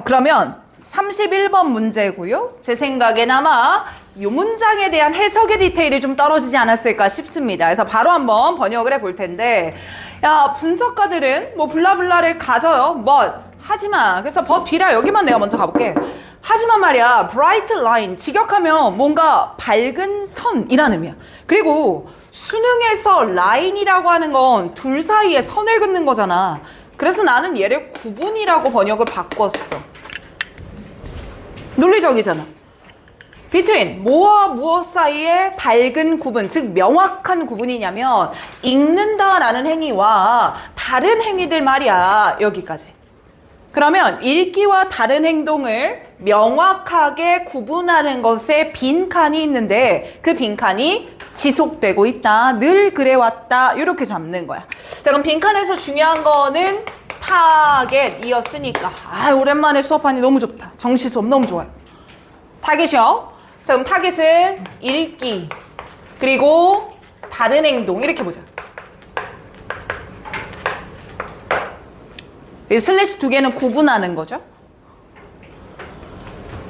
그러면 31번 문제고요. 제 생각엔 아마 이 문장에 대한 해석의 디테일이 좀 떨어지지 않았을까 싶습니다. 그래서 바로 한번 번역을 해볼 텐데, 야, 분석가들은 뭐 블라블라를 가져요. but 하지만, 그래서 but 뒤라 여기만 내가 먼저 가볼게. 하지만 말이야, bright line, 직역하면 뭔가 밝은 선이라는 의미야. 그리고 수능에서 line이라고 하는 건 둘 사이에 선을 긋는 거잖아. 그래서 나는 얘를 구분이라고 번역을 바꿨어. 논리적이잖아. between, 뭐와 무엇 사이의 밝은 구분, 즉 명확한 구분이냐면 읽는다라는 행위와 다른 행위들 말이야. 여기까지. 그러면 읽기와 다른 행동을 명확하게 구분하는 것에 빈칸이 있는데 그 빈칸이 지속되고 있다. 늘 그래왔다. 이렇게 잡는 거야. 자, 그럼 빈칸에서 중요한 거는 타겟이었으니까. 아, 오랜만에 수업하니 너무 좋다. 정시 수업 너무 좋아요. 타겟이요. 자, 그럼 타겟은 읽기 그리고 다른 행동 이렇게 보자. 이 슬래시 두 개는 구분하는 거죠.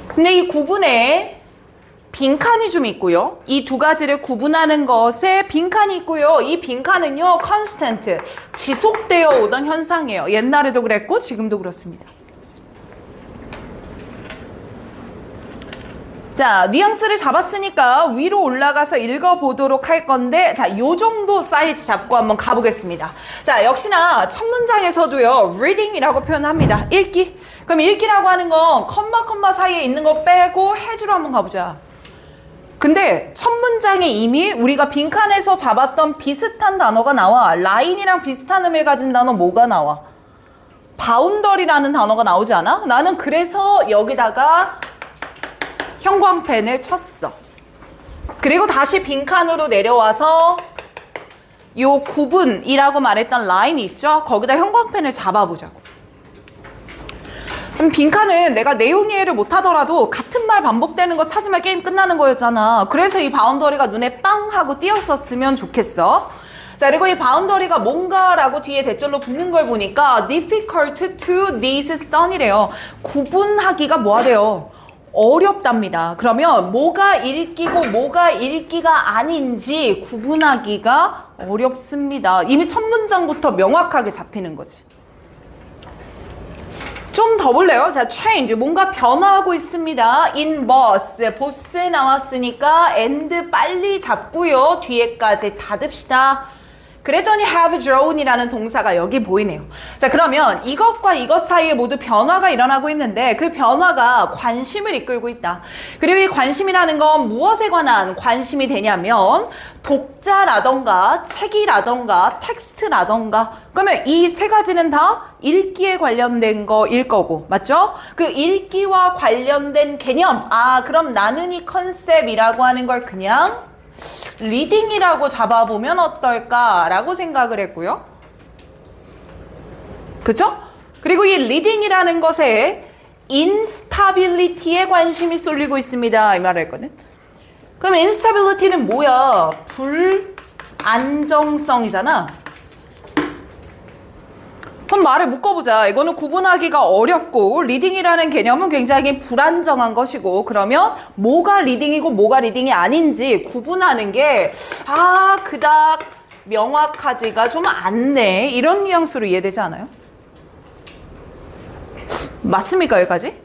근데 이 구분에 빈칸이 좀 있고요. 이 두 가지를 구분하는 것에 빈칸이 있고요. 이 빈칸은요, constant, 지속되어 오던 현상이에요. 옛날에도 그랬고 지금도 그렇습니다. 자, 뉘앙스를 잡았으니까 위로 올라가서 읽어보도록 할 건데, 자, 요 정도 사이즈 잡고 한번 가보겠습니다. 자, 역시나 첫 문장에서도요, reading이라고 표현합니다. 읽기. 그럼 읽기라고 하는 건 컴마 사이에 있는 거 빼고 해주로 한번 가보자. 근데 첫 문장에 이미 우리가 빈칸에서 잡았던 비슷한 단어가 나와. 라인이랑 비슷한 의미를 가진 단어 뭐가 나와? 바운더리라는 단어가 나오지 않아? 나는 그래서 여기다가 형광펜을 쳤어. 그리고 다시 빈칸으로 내려와서 요 구분이라고 말했던 라인이 있죠? 거기다 형광펜을 잡아보자고. 그럼 빈칸은 내가 내용 이해를 못하더라도 같은 말 반복되는 거 찾으면 게임 끝나는 거였잖아. 그래서 이 바운더리가 눈에 빵 하고 띄었었으면 좋겠어. 자, 그리고 이 바운더리가 뭔가라고 뒤에 대절로 붙는 걸 보니까 difficult to discern이래요. 구분하기가 뭐가 돼요? 어렵답니다. 그러면 뭐가 읽기고 뭐가 읽기가 아닌지 구분하기가 어렵습니다. 이미 첫 문장부터 명확하게 잡히는 거지. 좀 더 볼래요? 자, change. 뭔가 변화하고 있습니다. in boss. 보스 나왔으니까 and 빨리 잡고요. 뒤에까지 닫읍시다. 그랬더니 have drawn이라는 동사가 여기 보이네요. 자, 그러면 이것과 이것 사이에 모두 변화가 일어나고 있는데 그 변화가 관심을 이끌고 있다. 그리고 이 관심이라는 건 무엇에 관한 관심이 되냐면 독자라던가 책이라던가 텍스트라던가, 그러면 이 세 가지는 다 읽기에 관련된 거일 거고, 맞죠? 그 읽기와 관련된 개념, 아, 그럼 나는 이 컨셉이라고 하는 걸 그냥 리딩이라고 잡아보면 어떨까라고 생각을 했고요. 그쵸? 그리고 이 리딩이라는 것에 instability에 관심이 쏠리고 있습니다. 이 말을 했거든. 그럼 instability는 뭐야? 불안정성이잖아. 그럼 말을 묶어보자. 이거는 구분하기가 어렵고 리딩이라는 개념은 굉장히 불안정한 것이고, 그러면 뭐가 리딩이고 뭐가 리딩이 아닌지 구분하는 게 그닥 명확하지가 좀 않네. 이런 뉘앙스로 이해되지 않아요? 맞습니까? 여기까지?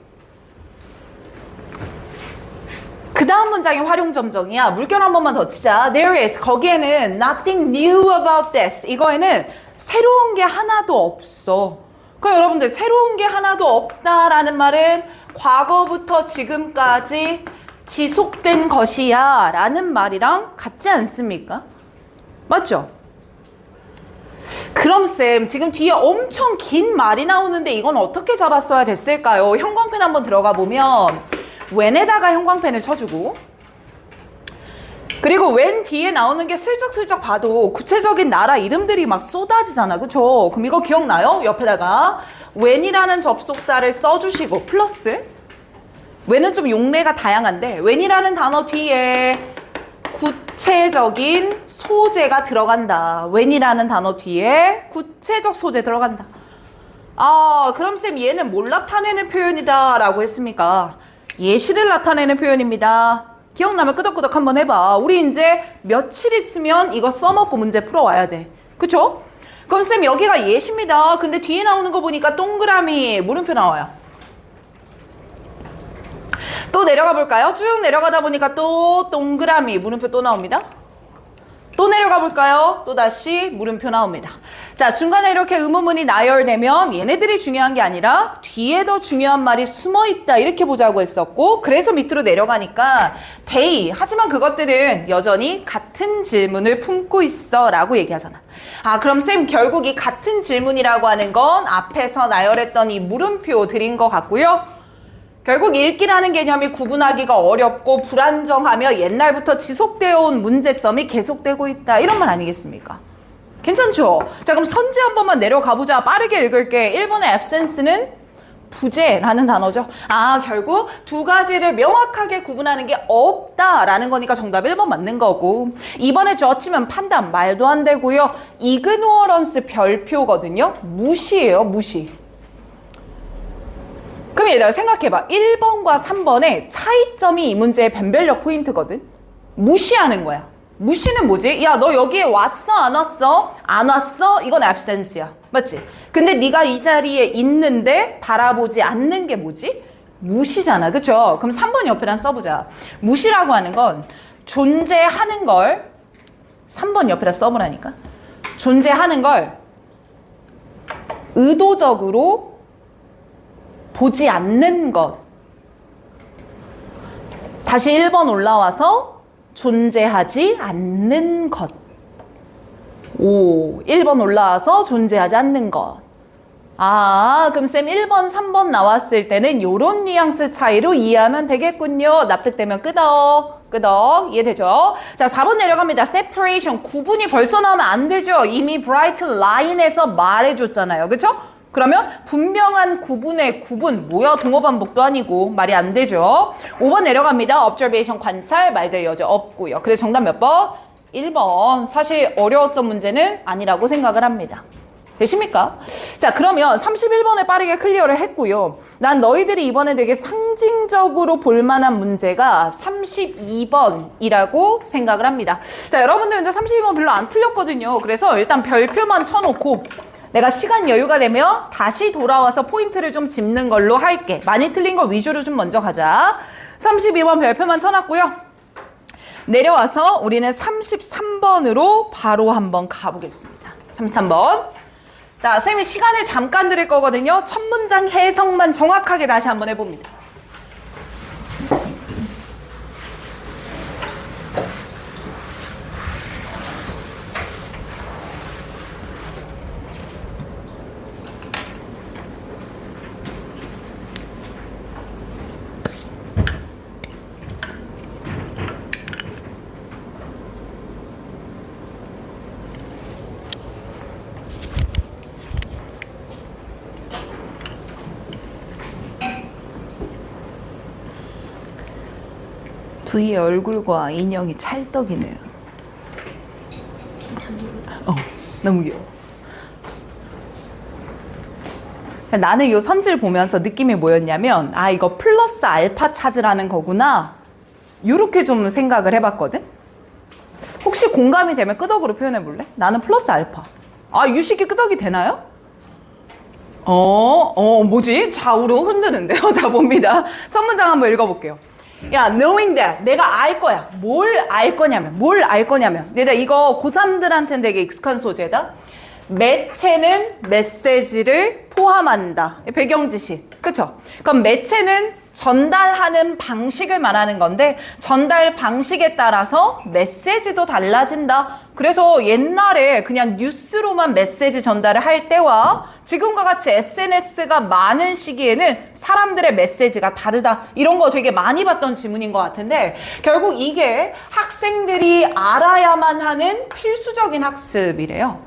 그 다음 문장이 활용점정이야. 물결 한 번만 더 치자. There is. 거기에는 nothing new about this. 이거에는 새로운 게 하나도 없어. 그럼 여러분들, 새로운 게 하나도 없다라는 말은 과거부터 지금까지 지속된 것이야 라는 말이랑 같지 않습니까? 맞죠? 그럼 쌤, 지금 뒤에 엄청 긴 말이 나오는데 이건 어떻게 잡았어야 됐을까요? 형광펜 한번 들어가 보면 when에다가 형광펜을 쳐주고, 그리고 when 뒤에 나오는 게 슬쩍슬쩍 봐도 구체적인 나라 이름들이 막 쏟아지잖아. 그쵸? 그럼 이거 기억나요? 옆에다가 when이라는 접속사를 써주시고 플러스, when은 좀 용례가 다양한데 when이라는 단어 뒤에 구체적인 소재가 들어간다. when이라는 단어 뒤에 구체적 소재 들어간다. 아, 그럼 쌤 얘는 뭘 나타내는 표현이다 라고 했습니까? 예시를 나타내는 표현입니다. 기억나면 끄덕끄덕 한번 해봐. 우리 이제 며칠 있으면 이거 써먹고 문제 풀어와야 돼. 그쵸? 그럼 쌤 여기가 예시입니다. 근데 뒤에 나오는 거 보니까 동그라미 물음표 나와요. 또 내려가 볼까요? 쭉 내려가다 보니까 또 동그라미 물음표 또 나옵니다. 또 내려가 볼까요? 또 다시 물음표 나옵니다. 자, 중간에 이렇게 의문문이 나열되면 얘네들이 중요한 게 아니라 뒤에 더 중요한 말이 숨어 있다 이렇게 보자고 했었고, 그래서 밑으로 내려가니까 they, 하지만 그것들은 여전히 같은 질문을 품고 있어 라고 얘기하잖아. 아, 그럼 쌤 결국 이 같은 질문이라고 하는 건 앞에서 나열했던 이 물음표 드린 것 같고요. 결국 읽기라는 개념이 구분하기가 어렵고 불안정하며 옛날부터 지속되어 온 문제점이 계속되고 있다. 이런 말 아니겠습니까? 괜찮죠? 자, 그럼 선지 한 번만 내려가 보자. 빠르게 읽을게. 1번의 absence는 부재라는 단어죠. 아, 결국 두 가지를 명확하게 구분하는 게 없다라는 거니까 정답 1번 맞는 거고, 2번의 judge면 판단, 말도 안 되고요. ignorance 별표거든요. 무시예요, 무시. 그럼 얘들아 생각해봐. 1번과 3번의 차이점이 이 문제의 변별력 포인트거든. 무시하는 거야. 무시는 뭐지? 야, 너 여기에 왔어? 안 왔어? 안 왔어? 이건 absence야. 맞지? 근데 네가 이 자리에 있는데 바라보지 않는 게 뭐지? 무시잖아. 그쵸? 그럼 3번 옆에랑 써보자. 무시라고 하는 건 존재하는 걸 3번 옆에다 써보라니까. 존재하는 걸 의도적으로 보지 않는 것. 다시 1번 올라와서 존재하지 않는 것. 오, 1번 올라와서 존재하지 않는 것. 아, 그럼 쌤 1번, 3번 나왔을 때는 요런 뉘앙스 차이로 이해하면 되겠군요. 납득되면 끄덕, 끄덕. 이해되죠? 자, 4번 내려갑니다. separation. 구분이 벌써 나오면 안 되죠. 이미 bright line에서 말해줬잖아요. 그쵸? 그러면 분명한 구분의 구분, 뭐야 동어반복도 아니고 말이 안 되죠. 5번 내려갑니다. observation 관찰, 말될 여지 없고요. 그래서 정답 몇 번? 1번. 사실 어려웠던 문제는 아니라고 생각을 합니다. 되십니까? 자, 그러면 31번에 빠르게 클리어를 했고요. 난 너희들이 이번에 되게 상징적으로 볼만한 문제가 32번이라고 생각을 합니다. 자, 여러분들 근데 32번 별로 안 틀렸거든요. 그래서 일단 별표만 쳐놓고 내가 시간 여유가 되면 다시 돌아와서 포인트를 좀 짚는 걸로 할게. 많이 틀린 거 위주로 좀 먼저 가자. 32번 별표만 쳐놨고요. 내려와서 우리는 33번으로 바로 한번 가보겠습니다. 33번. 자, 쌤이 시간을 잠깐 드릴 거거든요. 첫 문장 해석만 정확하게 다시 한번 해봅니다. V의 얼굴과 인형이 찰떡이네요. 너무 귀여워. 나는 이 선지를 보면서 느낌이 뭐였냐면, 아, 이거 플러스 알파 찾으라는 거구나. 이렇게 좀 생각을 해봤거든? 혹시 공감이 되면 끄덕으로 표현해 볼래? 나는 플러스 알파. 아, 유식이 끄덕이 되나요? 뭐지? 좌우로 흔드는데요. 자, 봅니다. 첫 문장 한번 읽어볼게요. 야, knowing that. 내가 알 거야. 뭘 알 거냐면. 얘들아, 이거 고3들한테는 되게 익숙한 소재다. 매체는 메시지를 포함한다. 배경지식. 그쵸? 그럼 매체는 전달하는 방식을 말하는 건데, 전달 방식에 따라서 메시지도 달라진다. 그래서 옛날에 그냥 뉴스로만 메시지 전달을 할 때와 지금과 같이 SNS가 많은 시기에는 사람들의 메시지가 다르다. 이런 거 되게 많이 봤던 지문인 것 같은데, 결국 이게 학생들이 알아야만 하는 필수적인 학습이래요.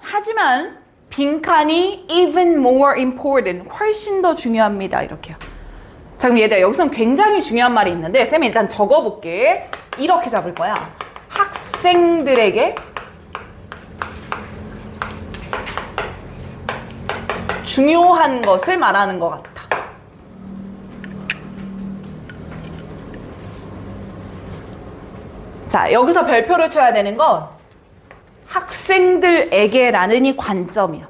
하지만 빈칸이 even more important, 훨씬 더 중요합니다. 이렇게요. 자, 그럼 얘들아, 여기서는 굉장히 중요한 말이 있는데 쌤이 일단 적어볼게. 이렇게 잡을 거야. 학생들에게 중요한 것을 말하는 것 같아. 자, 여기서 별표를 쳐야 되는 건 학생들에게라는 이 관점이야.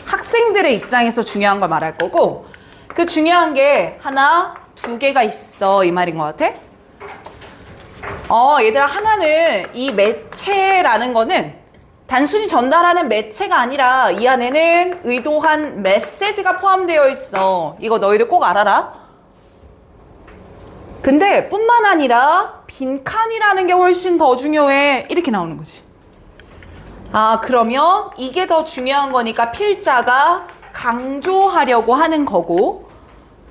학생들의 입장에서 중요한 걸 말할 거고, 그 중요한 게 하나, 두 개가 있어, 이 말인 것 같아. 얘들아, 하나는 이 매체라는 거는 단순히 전달하는 매체가 아니라 이 안에는 의도한 메시지가 포함되어 있어. 이거 너희들 꼭 알아라. 근데 뿐만 아니라 빈칸이라는 게 훨씬 더 중요해. 이렇게 나오는 거지. 아, 그러면 이게 더 중요한 거니까 필자가 강조하려고 하는 거고,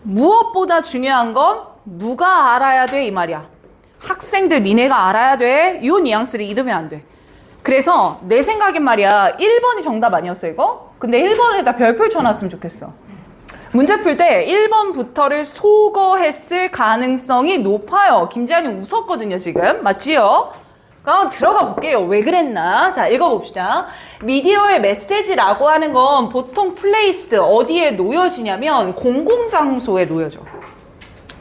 무엇보다 중요한 건 누가 알아야 돼, 이 말이야. 학생들 니네가 알아야 돼. 이 뉘앙스를 잃으면 안 돼. 그래서 내 생각엔 말이야, 1번이 정답 아니었어, 이거? 근데 1번에다 별표 쳐놨으면 좋겠어. 문제 풀 때 1번부터를 소거했을 가능성이 높아요. 김지한이 웃었거든요, 지금. 맞지요? 그럼 들어가 볼게요. 왜 그랬나? 자, 읽어봅시다. 미디어의 메시지라고 하는 건 보통 플레이스 어디에 놓여지냐면 공공장소에 놓여져.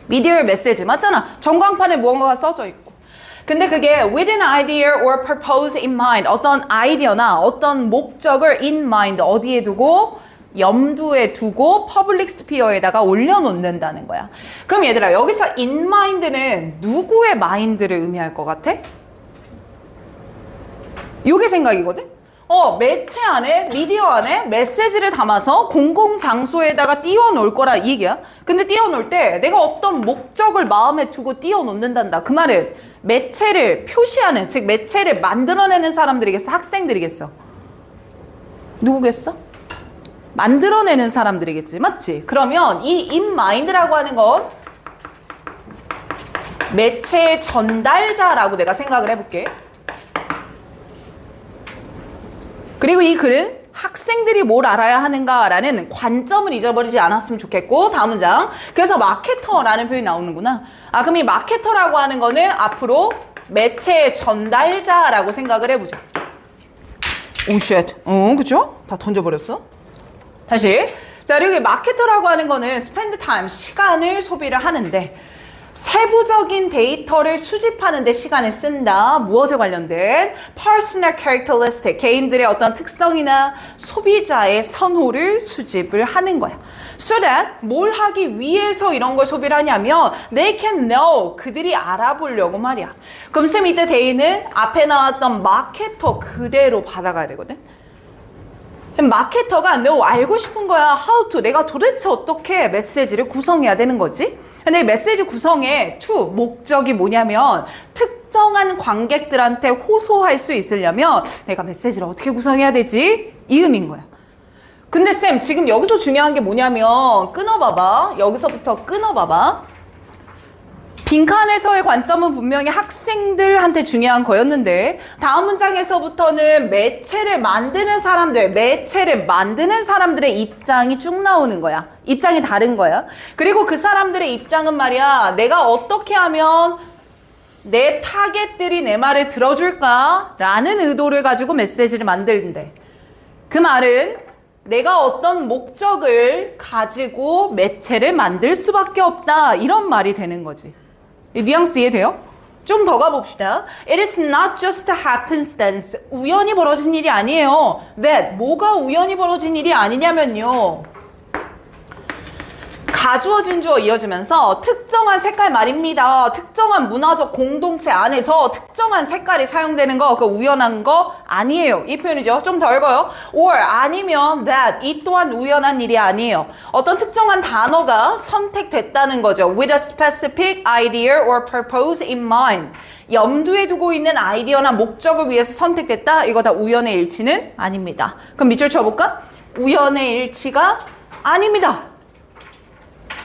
미디어의 메시지 맞잖아. 전광판에 무언가가 써져 있고. 근데 그게 with an idea or purpose in mind, 어떤 아이디어나 어떤 목적을 in mind 어디에 두고 염두에 두고 퍼블릭 스피어에다가 올려놓는다는 거야. 그럼 얘들아, 여기서 in mind는 누구의 마인드를 의미할 것 같아? 요게 생각이거든? 매체 안에, 미디어 안에 메시지를 담아서 공공장소에다가 띄워놓을 거라 이 얘기야. 근데 띄워놓을 때 내가 어떤 목적을 마음에 두고 띄워놓는단다. 그 말은 매체를 표시하는, 즉 매체를 만들어내는 사람들이겠어? 학생들이겠어? 누구겠어? 만들어내는 사람들이겠지. 맞지? 그러면 이 인마인드라고 하는 건 매체의 전달자라고 내가 생각을 해볼게. 그리고 이 글은 학생들이 뭘 알아야 하는가라는 관점을 잊어버리지 않았으면 좋겠고, 다음 문장. 그래서 마케터라는 표현이 나오는구나. 아, 그럼 이 마케터라고 하는 거는 앞으로 매체의 전달자라고 생각을 해보자. 오, 쉣. 그쵸? 다 던져버렸어. 다시. 자, 그리고 이 마케터라고 하는 거는 spend time, 시간을 소비를 하는데, 세부적인 데이터를 수집하는 데 시간을 쓴다. 무엇에 관련된? Personal characteristic, 개인들의 어떤 특성이나 소비자의 선호를 수집을 하는 거야. So that 뭘 하기 위해서 이런 걸 소비를 하냐면 they can know, 그들이 알아보려고 말이야. 그럼 쌤 이때 데이는 앞에 나왔던 마케터 그대로 받아가야 되거든. 마케터가 너 알고 싶은 거야. How to, 내가 도대체 어떻게 메시지를 구성해야 되는 거지? 근데 메시지 구성의 to, 목적이 뭐냐면 특정한 관객들한테 호소할 수 있으려면 내가 메시지를 어떻게 구성해야 되지? 이 의미인 거야. 근데 쌤, 지금 여기서 중요한 게 뭐냐면 끊어봐봐. 여기서부터 끊어봐봐. 빈칸에서의 관점은 분명히 학생들한테 중요한 거였는데 다음 문장에서부터는 매체를 만드는 사람들의 입장이 쭉 나오는 거야. 입장이 다른 거야. 그리고 그 사람들의 입장은 말이야, 내가 어떻게 하면 내 타겟들이 내 말을 들어줄까? 라는 의도를 가지고 메시지를 만드는데, 그 말은 내가 어떤 목적을 가지고 매체를 만들 수밖에 없다, 이런 말이 되는 거지. 이 뉘앙스 이해돼요? 좀 더 가봅시다. It is not just a happenstance. 우연히 벌어진 일이 아니에요. That, 뭐가 우연히 벌어진 일이 아니냐면요, 가주어진 주어 이어지면서 특정한 색깔 말입니다. 특정한 문화적 공동체 안에서 특정한 색깔이 사용되는 거, 그 우연한 거 아니에요. 이 표현이죠. 좀 더 읽어요. Or 아니면 that, 이 또한 우연한 일이 아니에요. 어떤 특정한 단어가 선택됐다는 거죠. With a specific idea or purpose in mind. 염두에 두고 있는 아이디어나 목적을 위해서 선택됐다. 이거 다 우연의 일치는 아닙니다. 그럼 밑줄 쳐볼까? 우연의 일치가 아닙니다.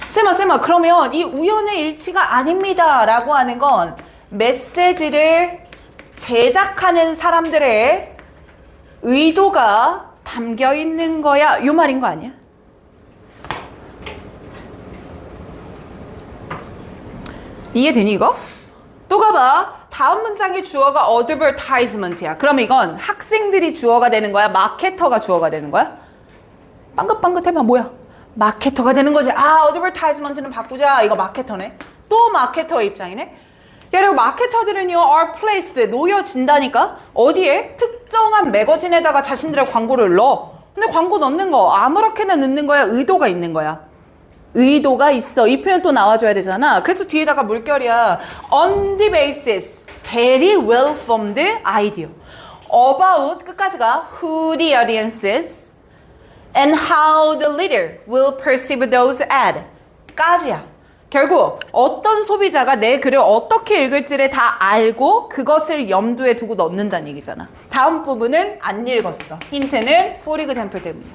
쌤아, 그러면 이 우연의 일치가 아닙니다 라고 하는 건 메시지를 제작하는 사람들의 의도가 담겨 있는 거야, 요 말인 거 아니야? 이해되니 이거? 또 가봐. 다음 문장의 주어가 advertisement야. 그럼 이건 학생들이 주어가 되는 거야? 마케터가 주어가 되는 거야? 빵긋빵긋해봐. 뭐야? 마케터가 되는 거지. 아, advertisement는 바꾸자. 이거 마케터네. 또 마케터의 입장이네. 그리고 마케터들은요, are placed, 놓여진다니까? 어디에? 특정한 매거진에다가 자신들의 광고를 넣어. 근데 광고 넣는 거 아무렇게나 넣는 거야? 의도가 있는 거야? 의도가 있어. 이 표현 또 나와줘야 되잖아. 그래서 뒤에다가 물결이야. On the basis, very well formed idea. About, 끝까지 가. Who the audience is and how the leader will perceive those ad. 까지야. 결국 어떤 소비자가 내 글을 어떻게 읽을지를 다 알고 그것을 염두에 두고 넣는다는 얘기잖아. 다음 부분은 안 읽었어. 힌트는 for example 때문에.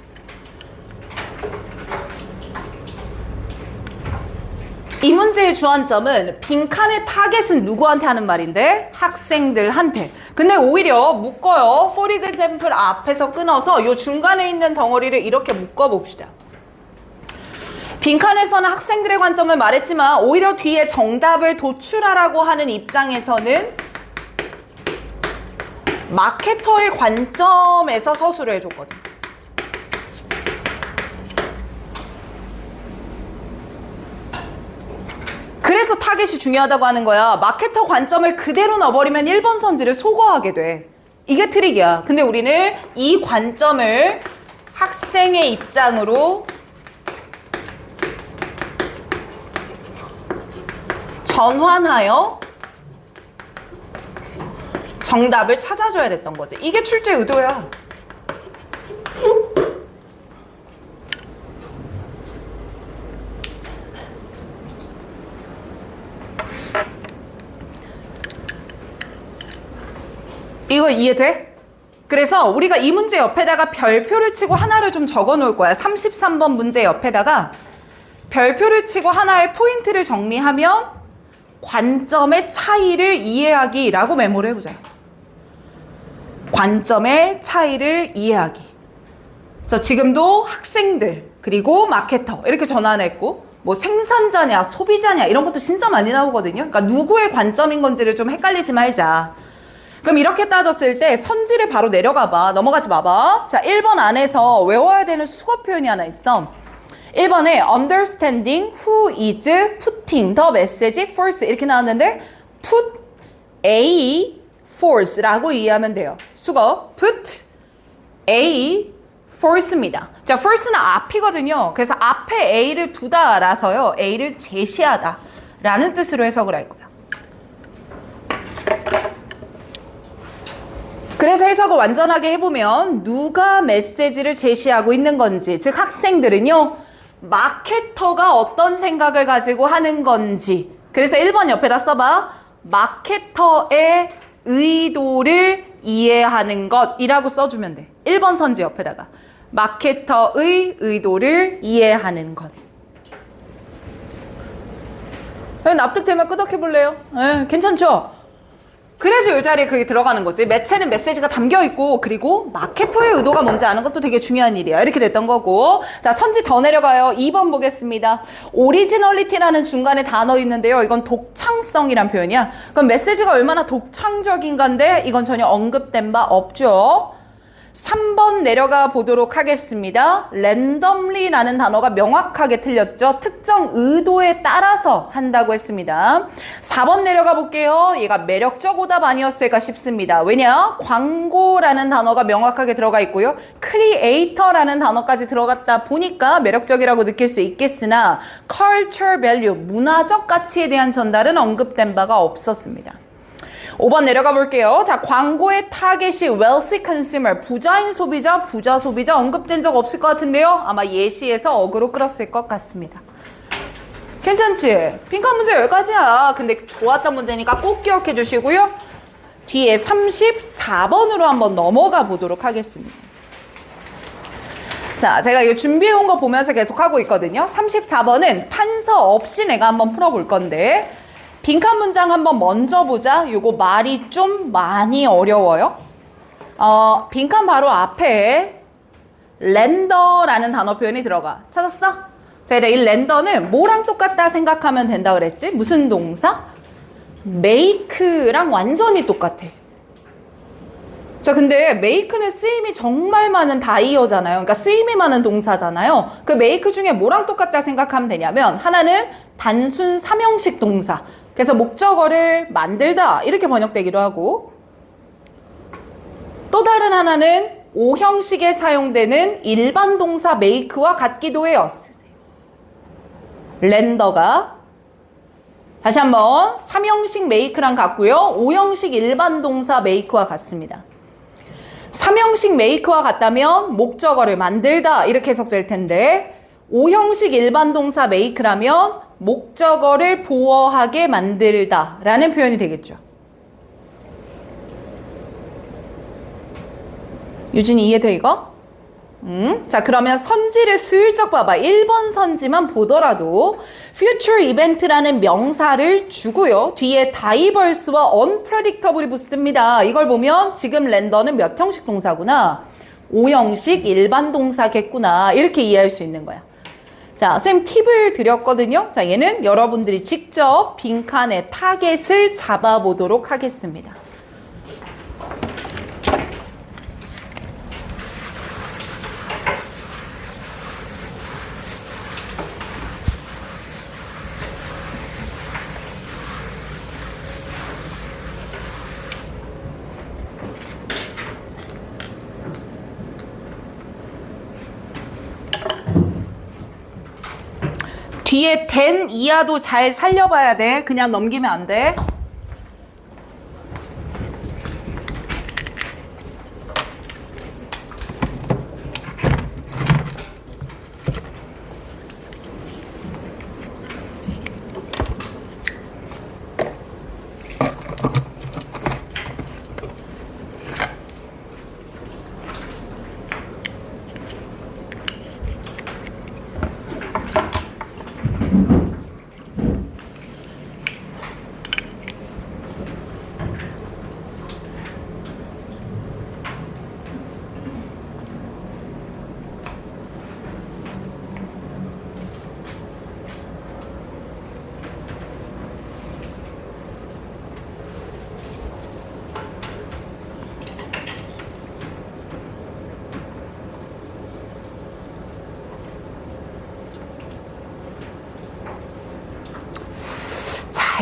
이 문제의 주안점은 빈칸의 타겟은 누구한테 하는 말인데? 학생들한테. 근데 오히려 묶어요. for example 앞에서 끊어서 요 중간에 있는 덩어리를 이렇게 묶어봅시다. 빈칸에서는 학생들의 관점을 말했지만 오히려 뒤에 정답을 도출하라고 하는 입장에서는 마케터의 관점에서 서술을 해줬거든. 그래서 타겟이 중요하다고 하는 거야. 마케터 관점을 그대로 넣어버리면 1번 선지를 소거하게 돼. 이게 트릭이야. 근데 우리는 이 관점을 학생의 입장으로 전환하여 정답을 찾아줘야 됐던 거지. 이게 출제 의도야. 이거 이해돼? 그래서 우리가 이 문제 옆에다가 별표를 치고 하나를 좀 적어 놓을 거야. 33번 문제 옆에다가 별표를 치고 하나의 포인트를 정리하면 관점의 차이를 이해하기라고 메모를 해보자. 관점의 차이를 이해하기. 그래서 지금도 학생들 그리고 마케터 이렇게 전환했고 뭐 생산자냐 소비자냐 이런 것도 진짜 많이 나오거든요. 그러니까 누구의 관점인 건지를 좀 헷갈리지 말자. 그럼 이렇게 따졌을 때 선지를 바로 내려가 봐. 넘어가지 마봐. 자, 1번 안에서 외워야 되는 수거 표현이 하나 있어. 1번에 understanding who is putting the message first 이렇게 나왔는데 put A first라고 이해하면 돼요. 수거 put A first입니다. 자, first는 앞이거든요. 그래서 앞에 A를 두다라서요. A를 제시하다 라는 뜻으로 해석을 할 거예요. 그래서 해석을 완전하게 해보면 누가 메시지를 제시하고 있는 건지, 즉 학생들은요. 마케터가 어떤 생각을 가지고 하는 건지. 그래서 1번 옆에다 써봐. 마케터의 의도를 이해하는 것이라고 써주면 돼. 1번 선지 옆에다가 마케터의 의도를 이해하는 것. 납득되면 끄덕해볼래요? 괜찮죠? 그래서 이 자리에 그게 들어가는 거지. 매체는 메시지가 담겨있고 그리고 마케터의 의도가 뭔지 아는 것도 되게 중요한 일이야. 이렇게 됐던 거고. 자, 선지 더 내려가요. 2번 보겠습니다. 오리지널리티라는 중간에 단어 있는데요. 이건 독창성이란 표현이야. 그럼 메시지가 얼마나 독창적인가인데 이건 전혀 언급된 바 없죠. 3번 내려가 보도록 하겠습니다. randomly라는 단어가 명확하게 틀렸죠. 특정 의도에 따라서 한다고 했습니다. 4번 내려가 볼게요. 얘가 매력적 오답 아니었을까 싶습니다. 왜냐? 광고라는 단어가 명확하게 들어가 있고요. creator라는 단어까지 들어갔다 보니까 매력적이라고 느낄 수 있겠으나 culture value, 문화적 가치에 대한 전달은 언급된 바가 없었습니다. 5번 내려가 볼게요. 자, 광고의 타겟이 wealthy consumer, 부자인 소비자, 부자 소비자 언급된 적 없을 것 같은데요. 아마 예시에서 어그로 끌었을 것 같습니다. 괜찮지? 빈칸 문제 여기까지야. 근데 좋았던 문제니까 꼭 기억해 주시고요. 뒤에 34번으로 한번 넘어가 보도록 하겠습니다. 자, 제가 이거 준비해 온 거 보면서 계속 하고 있거든요. 34번은 판서 없이 내가 한번 풀어볼 건데 빈칸 문장 한번 먼저 보자. 요거 말이 좀 많이 어려워요. 빈칸 바로 앞에 렌더라는 단어 표현이 들어가. 찾았어? 자, 이 렌더는 뭐랑 똑같다 생각하면 된다 그랬지? 무슨 동사? make랑 완전히 똑같아. 자, 근데 make는 쓰임이 정말 많은 다이어잖아요. 그러니까 쓰임이 많은 동사잖아요. 그 make 중에 뭐랑 똑같다 생각하면 되냐면 하나는 단순 3형식 동사. 그래서 목적어를 만들다 이렇게 번역되기도 하고 또 다른 하나는 5형식에 사용되는 일반 동사 make와 같기도 해요. 렌더가 다시 한번 3형식 make랑 같고요. 5형식 일반 동사 make와 같습니다. 3형식 make와 같다면 목적어를 만들다 이렇게 해석될 텐데 5형식 일반 동사 make라면 목적어를 보어하게 만들다 라는 표현이 되겠죠. 유진이 이해돼 이거? 자, 그러면 선지를 슬쩍 봐봐. 1번 선지만 보더라도 future event라는 명사를 주고요. 뒤에 diverse와 unpredictable이 붙습니다. 이걸 보면 지금 렌더는 몇 형식 동사구나. 5형식 일반 동사겠구나. 이렇게 이해할 수 있는 거야. 자, 선생님 팁을 드렸거든요. 자, 얘는 여러분들이 직접 빈칸에 타겟을 잡아보도록 하겠습니다. 뒤에 than 이하도 잘 살려봐야 돼. 그냥 넘기면 안 돼.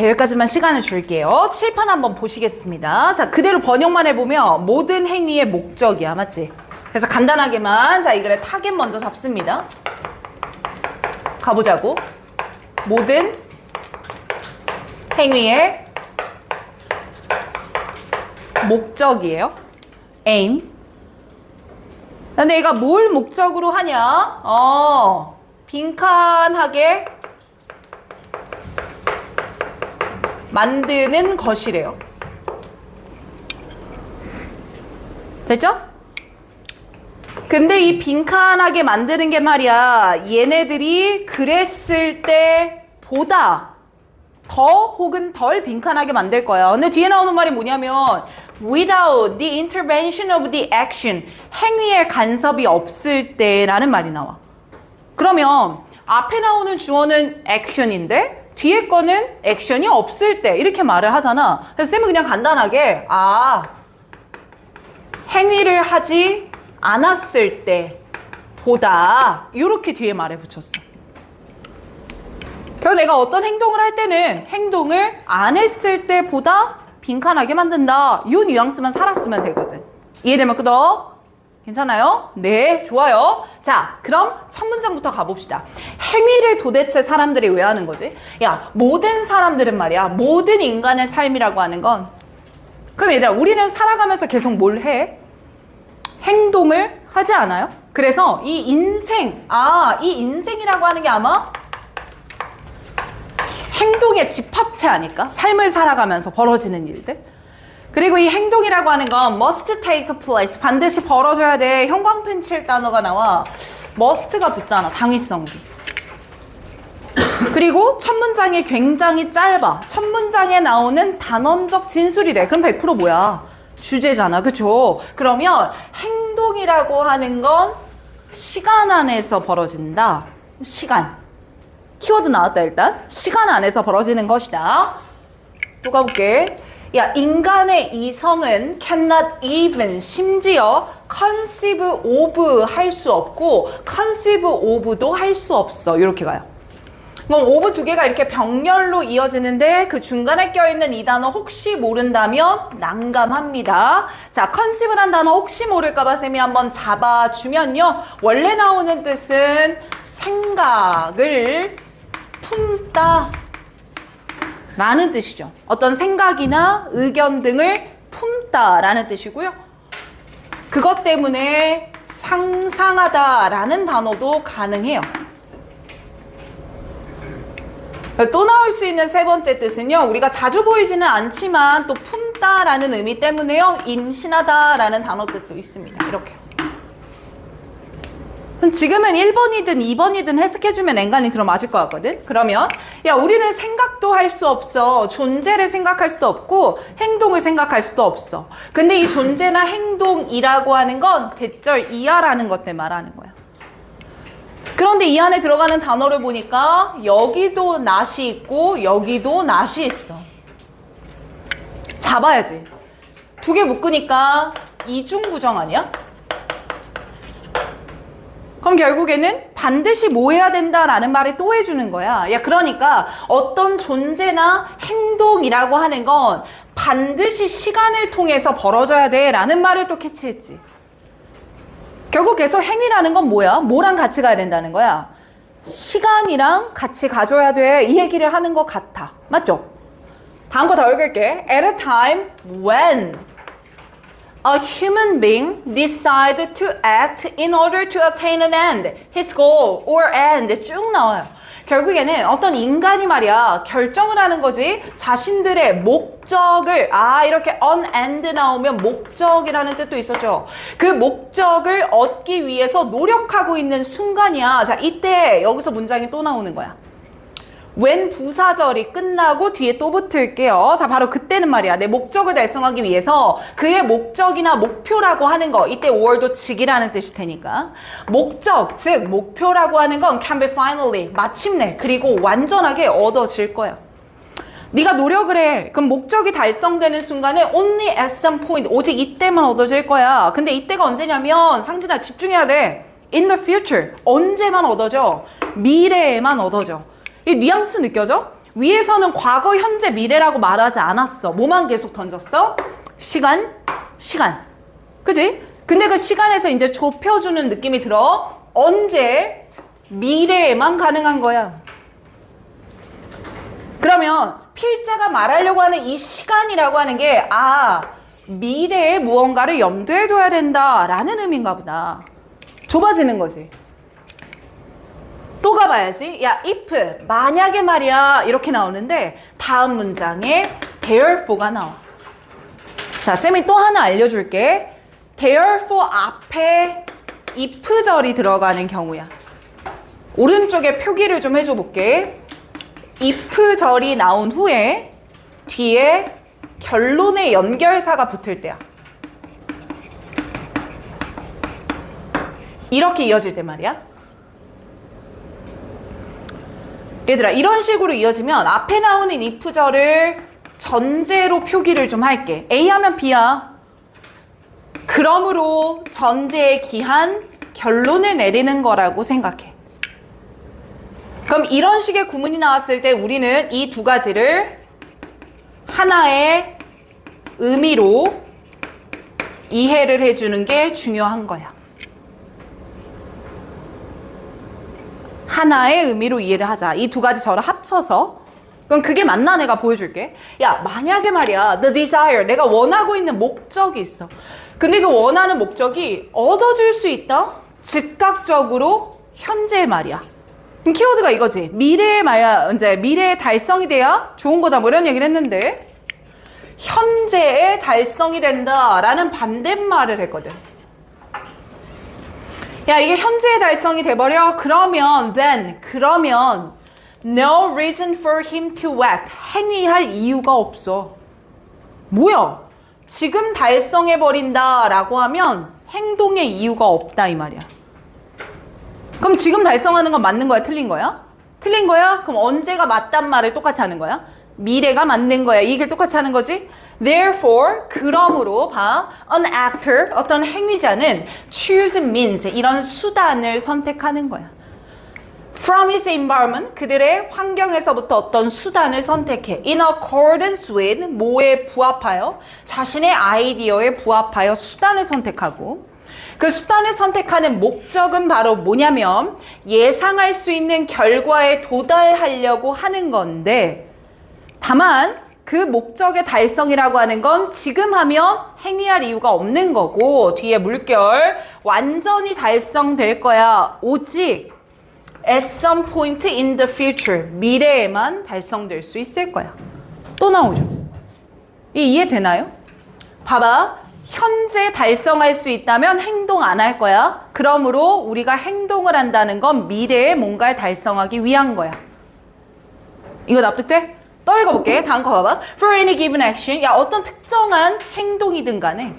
여기까지만 시간을 줄게요. 칠판 한번 보시겠습니다. 자, 그대로 번역만 해보면 모든 행위의 목적이야. 맞지? 그래서 간단하게만 자, 이 글에 타겟 먼저 잡습니다. 가보자고. 모든 행위의 목적이에요. aim. 근데 얘가 뭘 목적으로 하냐? 빈칸하게 만드는 것이래요. 됐죠? 근데 이 빈칸하게 만드는 게 말이야, 얘네들이 그랬을 때 보다 더 혹은 덜 빈칸하게 만들 거야. 근데 뒤에 나오는 말이 뭐냐면 without the intervention of the action, 행위의 간섭이 없을 때라는 말이 나와. 그러면 앞에 나오는 주어는 action인데 뒤에 거는 액션이 없을 때 이렇게 말을 하잖아. 그래서 쌤은 그냥 간단하게 행위를 하지 않았을 때 보다 이렇게 뒤에 말을 붙였어. 그래서 내가 어떤 행동을 할 때는 행동을 안 했을 때보다 빈칸하게 만든다. 이 뉘앙스만 살았으면 되거든. 이해되면 끄덕. 괜찮아요? 네, 좋아요. 자, 그럼 첫 문장부터 가봅시다. 행위를 도대체 사람들이 왜 하는 거지? 야, 모든 사람들은 말이야, 모든 인간의 삶이라고 하는 건, 그럼 얘들아, 우리는 살아가면서 계속 뭘 해? 행동을 하지 않아요? 그래서 이 인생, 이 인생이라고 하는 게 아마 행동의 집합체 아닐까? 삶을 살아가면서 벌어지는 일들. 그리고 이 행동이라고 하는 건 must take place, 반드시 벌어져야 돼. 형광펜 칠 단어가 나와. must가 붙잖아, 당위성기. 그리고 첫 문장이 굉장히 짧아. 첫 문장에 나오는 단언적 진술이래. 그럼 100% 뭐야? 주제잖아, 그쵸? 그러면 행동이라고 하는 건 시간 안에서 벌어진다. 시간. 키워드 나왔다 일단. 시간 안에서 벌어지는 것이다. 또 가볼게. 야, 인간의 이성은 cannot even 심지어 conceive of 할 수 없고 conceive of도 할 수 없어. 이렇게 가요. 그럼 of 두 개가 이렇게 병렬로 이어지는데 그 중간에 껴있는 이 단어 혹시 모른다면 난감합니다. 자, conceive란 단어 혹시 모를까봐 쌤이 한번 잡아주면요. 원래 나오는 뜻은 생각을 품다 라는 뜻이죠. 어떤 생각이나 의견 등을 품다 라는 뜻이고요. 그것 때문에 상상하다 라는 단어도 가능해요. 또 나올 수 있는 세 번째 뜻은요. 우리가 자주 보이지는 않지만 또 품다 라는 의미 때문에요. 임신하다 라는 단어 뜻도 있습니다. 이렇게. 지금은 1번이든 2번이든 해석해주면 앵간히 들어맞을 것 같거든. 그러면 야, 우리는 생각도 할 수 없어. 존재를 생각할 수도 없고 행동을 생각할 수도 없어. 근데 이 존재나 행동이라고 하는 건 대절 이하라는 것들 말하는 거야. 그런데 이 안에 들어가는 단어를 보니까 여기도 not이 있고 여기도 not이 있어. 잡아야지. 두 개 묶으니까 이중부정 아니야? 그럼 결국에는 반드시 뭐 해야 된다라는 말을 또 해주는 거야. 야, 그러니까 어떤 존재나 행동이라고 하는 건 반드시 시간을 통해서 벌어져야 돼 라는 말을 또 캐치했지. 결국 계속 행위라는 건 뭐야? 뭐랑 같이 가야 된다는 거야? 시간이랑 같이 가줘야 돼. 이 얘기를 하는 것 같아. 맞죠? 다음 거 더 읽을게. At a time when a human being decides to act in order to attain an end, his goal or end 쭉 나와요. 결국에는 어떤 인간이 말이야 결정을 하는 거지. 자신들의 목적을 이렇게 on end 나오면 목적이라는 뜻도 있었죠. 그 목적을 얻기 위해서 노력하고 있는 순간이야. 자, 이때 여기서 문장이 또 나오는 거야. when 부사절이 끝나고 뒤에 또 붙을게요. 자, 바로 그때는 말이야. 내 목적을 달성하기 위해서 그의 목적이나 목표라고 하는 거, 이때 or도 즉이라는 뜻이 테니까 목적, 즉 목표라고 하는 건 can be finally, 마침내, 그리고 완전하게 얻어질 거야. 네가 노력을 해. 그럼 목적이 달성되는 순간에 only at some point, 오직 이때만 얻어질 거야. 근데 이때가 언제냐면 상진아 집중해야 돼. in the future, 언제만 얻어져? 미래에만 얻어져. 이 뉘앙스 느껴져? 위에서는 과거, 현재, 미래라고 말하지 않았어. 뭐만 계속 던졌어? 시간. 그지? 근데 그 시간에서 이제 좁혀주는 느낌이 들어. 언제? 미래에만 가능한 거야. 그러면 필자가 말하려고 하는 이 시간이라고 하는 게 미래에 무언가를 염두에 둬야 된다라는 의미인가 보다. 좁아지는 거지. 또 가봐야지. 야, if, 만약에 말이야 이렇게 나오는데 다음 문장에 therefore가 나와. 자, 쌤이 또 하나 알려줄게. therefore 앞에 if절이 들어가는 경우야. 오른쪽에 표기를 좀 해줘 볼게. if절이 나온 후에 뒤에 결론의 연결사가 붙을 때야. 이렇게 이어질 때 말이야. 얘들아, 이런 식으로 이어지면 앞에 나오는 if절을 전제로 표기를 좀 할게. A 하면 B야. 그러므로 전제에 기한 결론을 내리는 거라고 생각해. 그럼 이런 식의 구문이 나왔을 때 우리는 이 두 가지를 하나의 의미로 이해를 해주는 게 중요한 거야. 하나의 의미로 이해를 하자. 이 두 가지 절을 합쳐서. 그럼 그게 맞나? 내가 보여줄게. 야, 만약에 말이야 the desire, 내가 원하고 있는 목적이 있어. 근데 그 원하는 목적이 얻어질 수 있다? 즉각적으로 현재의 말이야. 그럼 키워드가 이거지. 미래의 말이야. 이제 미래의 달성이 돼야 좋은 거다. 뭐 이런 얘기를 했는데 현재의 달성이 된다라는 반대말을 했거든. 야, 이게 현재의 달성이 돼버려? 그러면 no reason for him to act. 행위할 이유가 없어. 뭐야? 지금 달성해버린다 라고 하면 행동의 이유가 없다 이 말이야. 그럼 지금 달성하는 건 맞는 거야? 틀린 거야? 틀린 거야? 그럼 언제가 맞단 말을 똑같이 하는 거야? 미래가 맞는 거야. 이 얘기를 똑같이 하는 거지? Therefore, 그러므로 봐. An actor, 어떤 행위자는 choose means, 이런 수단을 선택하는 거야. From his environment, 그들의 환경에서부터 어떤 수단을 선택해. In accordance with, 뭐에 부합하여? 자신의 아이디어에 부합하여 수단을 선택하고 그 수단을 선택하는 목적은 바로 뭐냐면 예상할 수 있는 결과에 도달하려고 하는 건데 다만 그 목적의 달성이라고 하는 건 지금 하면 행위할 이유가 없는 거고 뒤에 물결 완전히 달성될 거야. 오직 at some point in the future 미래에만 달성될 수 있을 거야. 또 나오죠. 이해되나요? 봐봐. 현재 달성할 수 있다면 행동 안 할 거야. 그러므로 우리가 행동을 한다는 건 미래에 뭔가를 달성하기 위한 거야. 이거 납득돼? 또 읽어볼게. 다음 거 봐봐. For any given action. 야, 어떤 특정한 행동이든 간에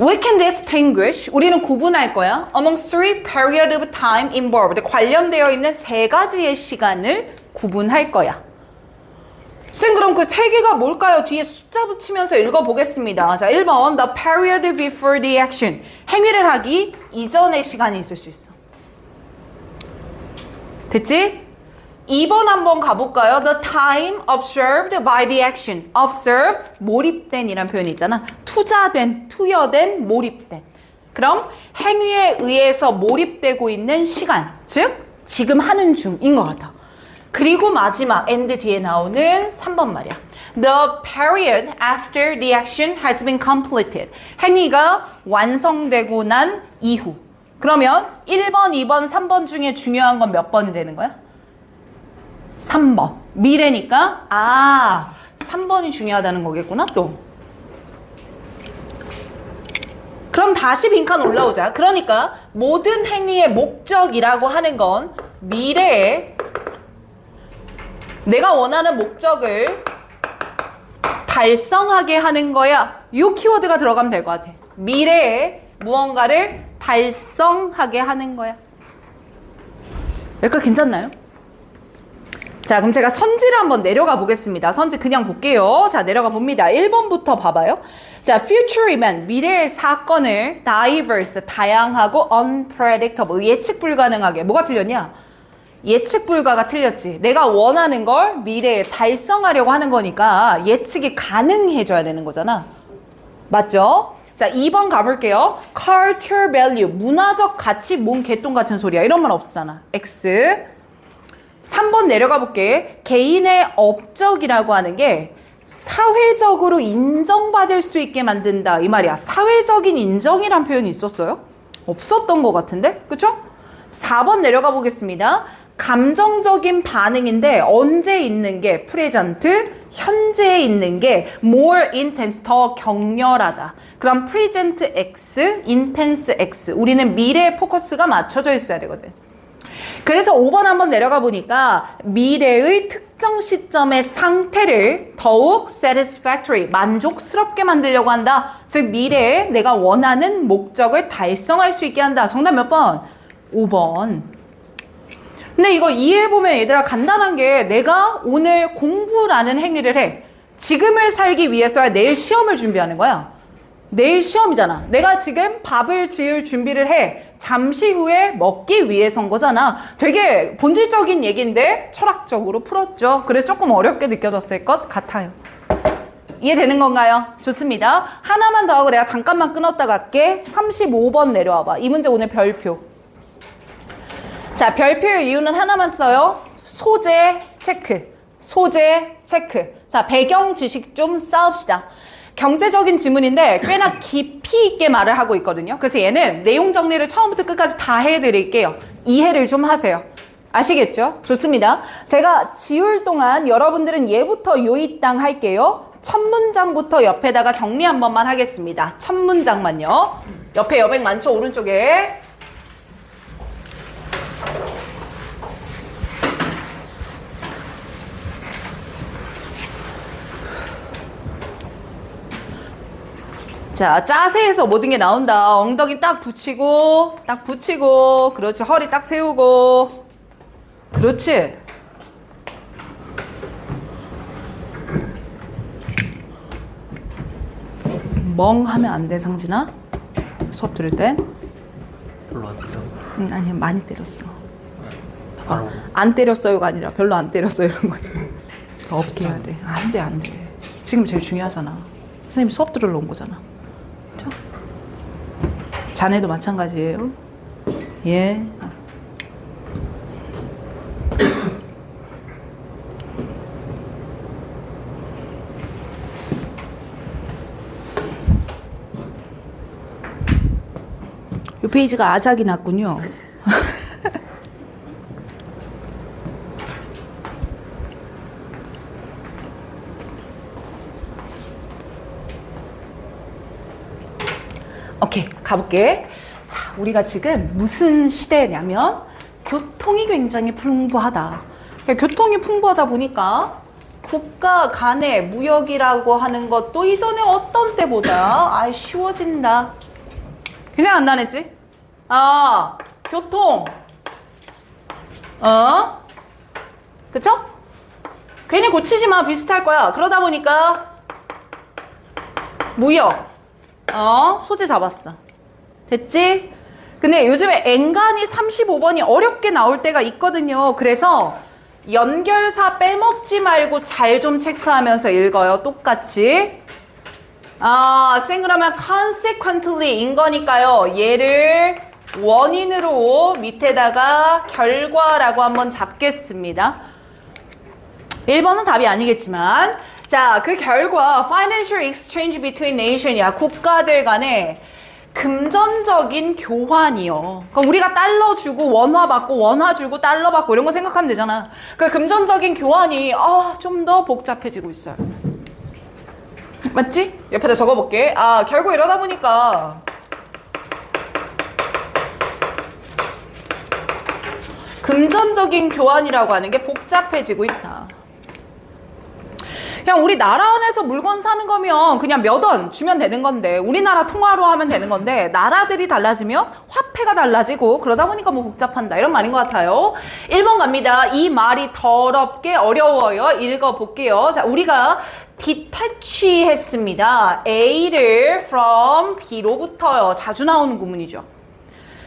We can distinguish. 우리는 구분할 거야. Among three periods of time involved. 관련되어 있는 세 가지의 시간을 구분할 거야. 쌤 그럼 그 세 개가 뭘까요? 뒤에 숫자 붙이면서 읽어보겠습니다. 자, 1번 The period before the action. 행위를 하기 이전의 시간이 있을 수 있어. 됐지? 2번 한번 가볼까요? The time observed by the action. Observe, 몰입된 이란 표현이 있잖아. 투자된, 투여된, 몰입된. 그럼 행위에 의해서 몰입되고 있는 시간. 즉, 지금 하는 중인 것 같아. 그리고 마지막 and 뒤에 나오는 3번 말이야. The period after the action has been completed. 행위가 완성되고 난 이후. 그러면 1번, 2번, 3번 중에 중요한 건 몇 번이 되는 거야? 3번. 미래니까 3번이 중요하다는 거겠구나 또. 그럼 다시 빈칸 올라오자. 그러니까 모든 행위의 목적이라고 하는 건 미래에 내가 원하는 목적을 달성하게 하는 거야. 이 키워드가 들어가면 될 것 같아. 미래에 무언가를 달성하게 하는 거야. 여기까지 괜찮나요? 자, 그럼 제가 선지를 한번 내려가 보겠습니다. 선지 그냥 볼게요. 자, 내려가 봅니다. 1번부터 봐봐요. 자, future event, 미래의 사건을 diverse, 다양하고 unpredictable, 예측 불가능하게. 뭐가 틀렸냐? 예측 불가가 틀렸지. 내가 원하는 걸 미래에 달성하려고 하는 거니까 예측이 가능해져야 되는 거잖아. 맞죠? 자, 2번 가볼게요. culture value, 문화적 가치, 뭔 개똥 같은 소리야. 이런 말 없잖아. X. 3번 내려가 볼게. 개인의 업적이라고 하는 게 사회적으로 인정받을 수 있게 만든다. 이 말이야. 사회적인 인정이란 표현이 있었어요? 없었던 것 같은데? 그쵸? 4번 내려가 보겠습니다. 감정적인 반응인데 언제 있는 게 present, 현재에 있는 게 more intense, 더 격렬하다. 그럼 present X, intense X. 우리는 미래에 포커스가 맞춰져 있어야 되거든. 그래서 5번 한번 내려가 보니까 미래의 특정 시점의 상태를 더욱 satisfactory, 만족스럽게 만들려고 한다. 즉 미래에 내가 원하는 목적을 달성할 수 있게 한다. 정답 몇 번? 5번. 근데 이거 이해해보면 얘들아 간단한 게 내가 오늘 공부라는 행위를 해. 지금을 살기 위해서야 내일 시험을 준비하는 거야. 내일 시험이잖아. 내가 지금 밥을 지을 준비를 해. 잠시 후에 먹기 위해서인 거잖아. 되게 본질적인 얘기인데 철학적으로 풀었죠. 그래서 조금 어렵게 느껴졌을 것 같아요. 이해되는 건가요? 좋습니다. 하나만 더 하고 내가 잠깐만 끊었다 갈게. 35번 내려와봐. 이 문제 오늘 별표. 자, 별표의 이유는 하나만 써요. 소재 체크. 소재 체크. 자, 배경 지식 좀 쌓읍시다. 경제적인 지문인데 꽤나 깊이 있게 말을 하고 있거든요. 그래서 얘는 내용 정리를 처음부터 끝까지 다 해드릴게요. 이해를 좀 하세요. 아시겠죠? 좋습니다. 제가 지울 동안 여러분들은 얘부터 요이 땅 할게요. 첫 문장부터 옆에다가 정리 한 번만 하겠습니다. 첫 문장만요. 옆에 여백 많죠? 오른쪽에. 자, 자세에서 모든 게 나온다. 엉덩이 딱 붙이고, 딱 붙이고, 그렇지. 허리 딱 세우고, 그렇지. 멍 하면 안 돼, 상진아. 수업 들을 땐. 별로 안 돼요. 아니, 많이 때렸어. 바로 안 때렸어요가 아니라 별로 안 때렸어요 이런 거지. 더 살짝. 없게 해야 돼. 안 돼, 안 돼. 지금 제일 중요하잖아. 선생님 수업 들으러 온 거잖아. 그렇죠? 자네도 마찬가지예요. 예. 이 페이지가 아작이 났군요. 오케이, 가볼게. 자, 우리가 지금 무슨 시대냐면 교통이 굉장히 풍부하다. 그러니까 교통이 풍부하다 보니까 국가 간의 무역이라고 하는 것도 이전에 어떤 때보다 쉬워진다. 그냥 안 나냈지? 아, 교통. 그쵸? 괜히 고치지 마. 비슷할 거야. 그러다 보니까 무역. 소재 잡았어. 됐지? 근데 요즘에 엔간히 35번이 어렵게 나올 때가 있거든요. 그래서 연결사 빼먹지 말고 잘 좀 체크하면서 읽어요. 똑같이. 생그러면 consequently인 거니까요. 얘를 원인으로 밑에다가 결과라고 한번 잡겠습니다. 1번은 답이 아니겠지만, 자, 그 결과 financial exchange between nation이야. 국가들 간의 금전적인 교환이요. 그럼 우리가 달러 주고 원화 받고 원화 주고 달러 받고 이런 거 생각하면 되잖아. 그 금전적인 교환이 좀 더 복잡해지고 있어요. 맞지? 옆에다 적어볼게. 결국 이러다 보니까 금전적인 교환이라고 하는 게 복잡해지고 있다. 그냥 우리 나라 안에서 물건 사는 거면 그냥 몇 원 주면 되는 건데, 우리나라 통화로 하면 되는 건데, 나라들이 달라지면 화폐가 달라지고 그러다 보니까 뭐 복잡한다, 이런 말인 것 같아요. 1번 갑니다. 이 말이 더럽게 어려워요. 읽어볼게요. 자, 우리가 detach 했습니다. A를 from B로부터요. 자주 나오는 구문이죠.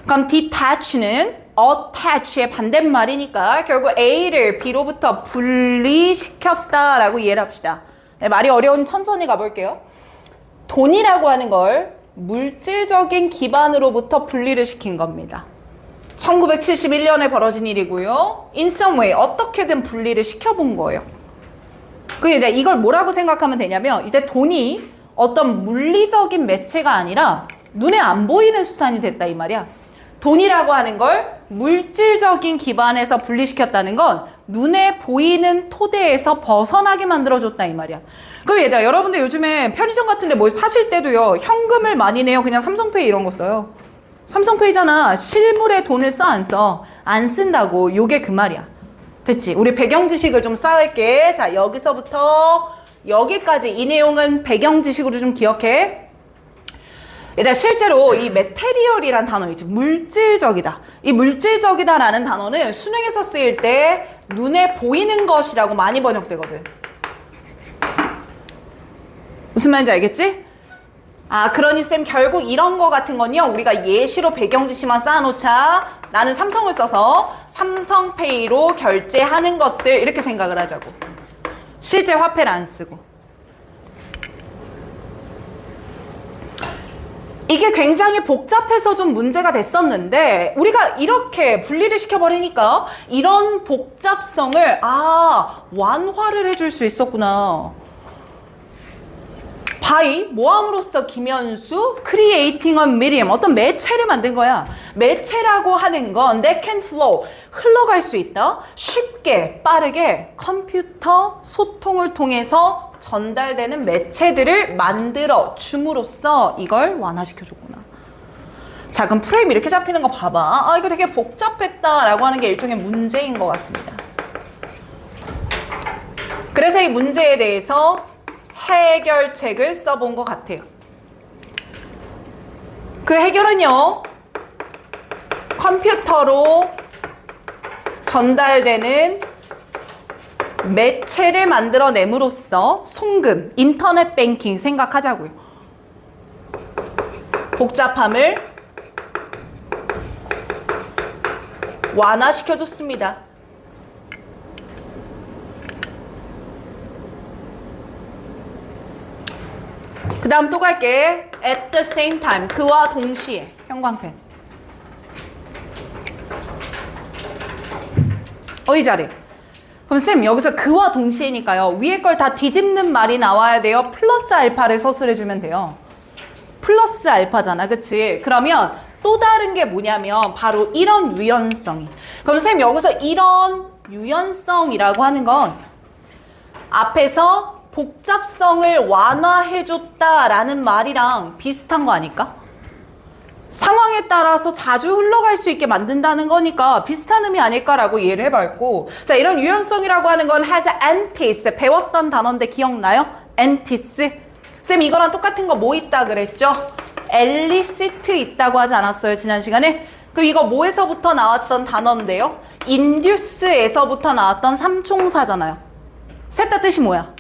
그럼 detach는 attach의 반대말이니까 결국 A를 B로부터 분리시켰다라고 이해를 합시다. 네, 말이 어려우니 천천히 가볼게요. 돈이라고 하는 걸 물질적인 기반으로부터 분리를 시킨 겁니다. 1971년에 벌어진 일이고요. In some way, 어떻게든 분리를 시켜본 거예요. 근데 이걸 뭐라고 생각하면 되냐면, 이제 돈이 어떤 물리적인 매체가 아니라 눈에 안 보이는 수단이 됐다, 이 말이야. 돈이라고 하는 걸 물질적인 기반에서 분리시켰다는 건 눈에 보이는 토대에서 벗어나게 만들어줬다, 이 말이야. 그럼 얘들아, 여러분들 요즘에 편의점 같은 데 뭘 사실 때도요, 현금을 많이 내요? 그냥 삼성페이 이런 거 써요? 삼성페이잖아. 실물에 돈을 써, 안 써? 안 쓴다고. 요게 그 말이야. 됐지? 우리 배경 지식을 좀 쌓을게. 자, 여기서부터 여기까지 이 내용은 배경 지식으로 좀 기억해. 얘들아, 실제로 이 메테리얼이란 단어 있지, 물질적이다. 이 물질적이다라는 단어는 수능에서 쓰일 때 눈에 보이는 것이라고 많이 번역되거든. 무슨 말인지 알겠지? 그러니 쌤, 결국 이런 거 같은 건요, 우리가 예시로 배경 지시만 쌓아놓자. 나는 삼성을 써서 삼성페이로 결제하는 것들, 이렇게 생각을 하자고. 실제 화폐를 안 쓰고. 이게 굉장히 복잡해서 좀 문제가 됐었는데, 우리가 이렇게 분리를 시켜버리니까 이런 복잡성을 완화를 해줄 수 있었구나. by, 모함으로써 김현수, creating a medium, 어떤 매체를 만든 거야. 매체라고 하는 건 that can flow, 흘러갈 수 있다. 쉽게, 빠르게 컴퓨터 소통을 통해서 전달되는 매체들을 만들어 줌으로써 이걸 완화시켜줬구나. 자, 그럼 프레임 이렇게 잡히는 거 봐봐. 이거 되게 복잡했다라고 하는 게 일종의 문제인 것 같습니다. 그래서 이 문제에 대해서 해결책을 써본 것 같아요. 그 해결은요, 컴퓨터로 전달되는 매체를 만들어냄으로써 송금, 인터넷 뱅킹 생각하자고요. 복잡함을 완화시켜줬습니다. 그 다음 또 갈게. At the same time. 그와 동시에. 형광펜. 이 자리. 그럼 쌤 여기서 그와 동시에니까요. 위에 걸 다 뒤집는 말이 나와야 돼요. 플러스 알파를 서술해주면 돼요. 플러스 알파잖아. 그치? 그러면 또 다른 게 뭐냐면 바로 이런 유연성이. 그럼 쌤 여기서 이런 유연성이라고 하는 건 앞에서 복잡성을 완화해줬다라는 말이랑 비슷한 거 아닐까? 상황에 따라서 자주 흘러갈 수 있게 만든다는 거니까 비슷한 의미 아닐까라고 이해를 해봤고, 자, 이런 유연성이라고 하는 건 has antis. 배웠던 단어인데 기억나요? antis. 쌤 이거랑 똑같은 거 뭐 있다 그랬죠? 엘리시트 있다고 하지 않았어요, 지난 시간에? 그럼 이거 뭐에서부터 나왔던 단어인데요? induce에서부터 나왔던 삼총사잖아요. 셋 다 뜻이 뭐야?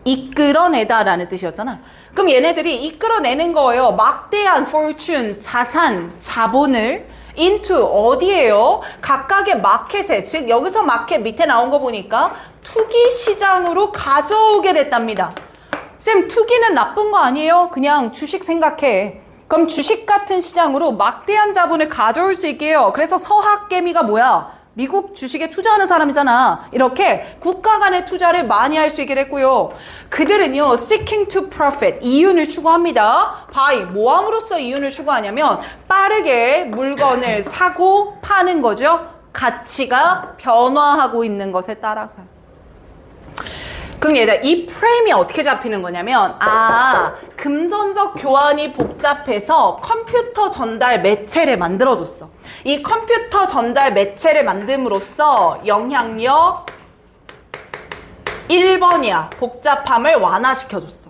이끌어내다 라는 뜻이었잖아. 그럼 얘네들이 이끌어내는 거예요. 막대한 fortune, 자산, 자본을 into 어디에요? 각각의 마켓에, 즉 여기서 마켓 밑에 나온 거 보니까 투기 시장으로 가져오게 됐답니다. 쌤, 투기는 나쁜 거 아니에요? 그냥 주식 생각해. 그럼 주식 같은 시장으로 막대한 자본을 가져올 수 있게 해요. 그래서 서학개미가 뭐야? 미국 주식에 투자하는 사람이잖아. 이렇게 국가 간의 투자를 많이 할 수 있게 됐고요. 그들은요, seeking to profit, 이윤을 추구합니다. by, 뭐함으로써 이윤을 추구하냐면 빠르게 물건을 사고 파는 거죠. 가치가 변화하고 있는 것에 따라서. 그럼 얘들아, 이 프레임이 어떻게 잡히는 거냐면, 금전적 교환이 복잡해서 컴퓨터 전달 매체를 만들어줬어. 이 컴퓨터 전달 매체를 만듦으로써 영향력 1번이야. 복잡함을 완화시켜줬어.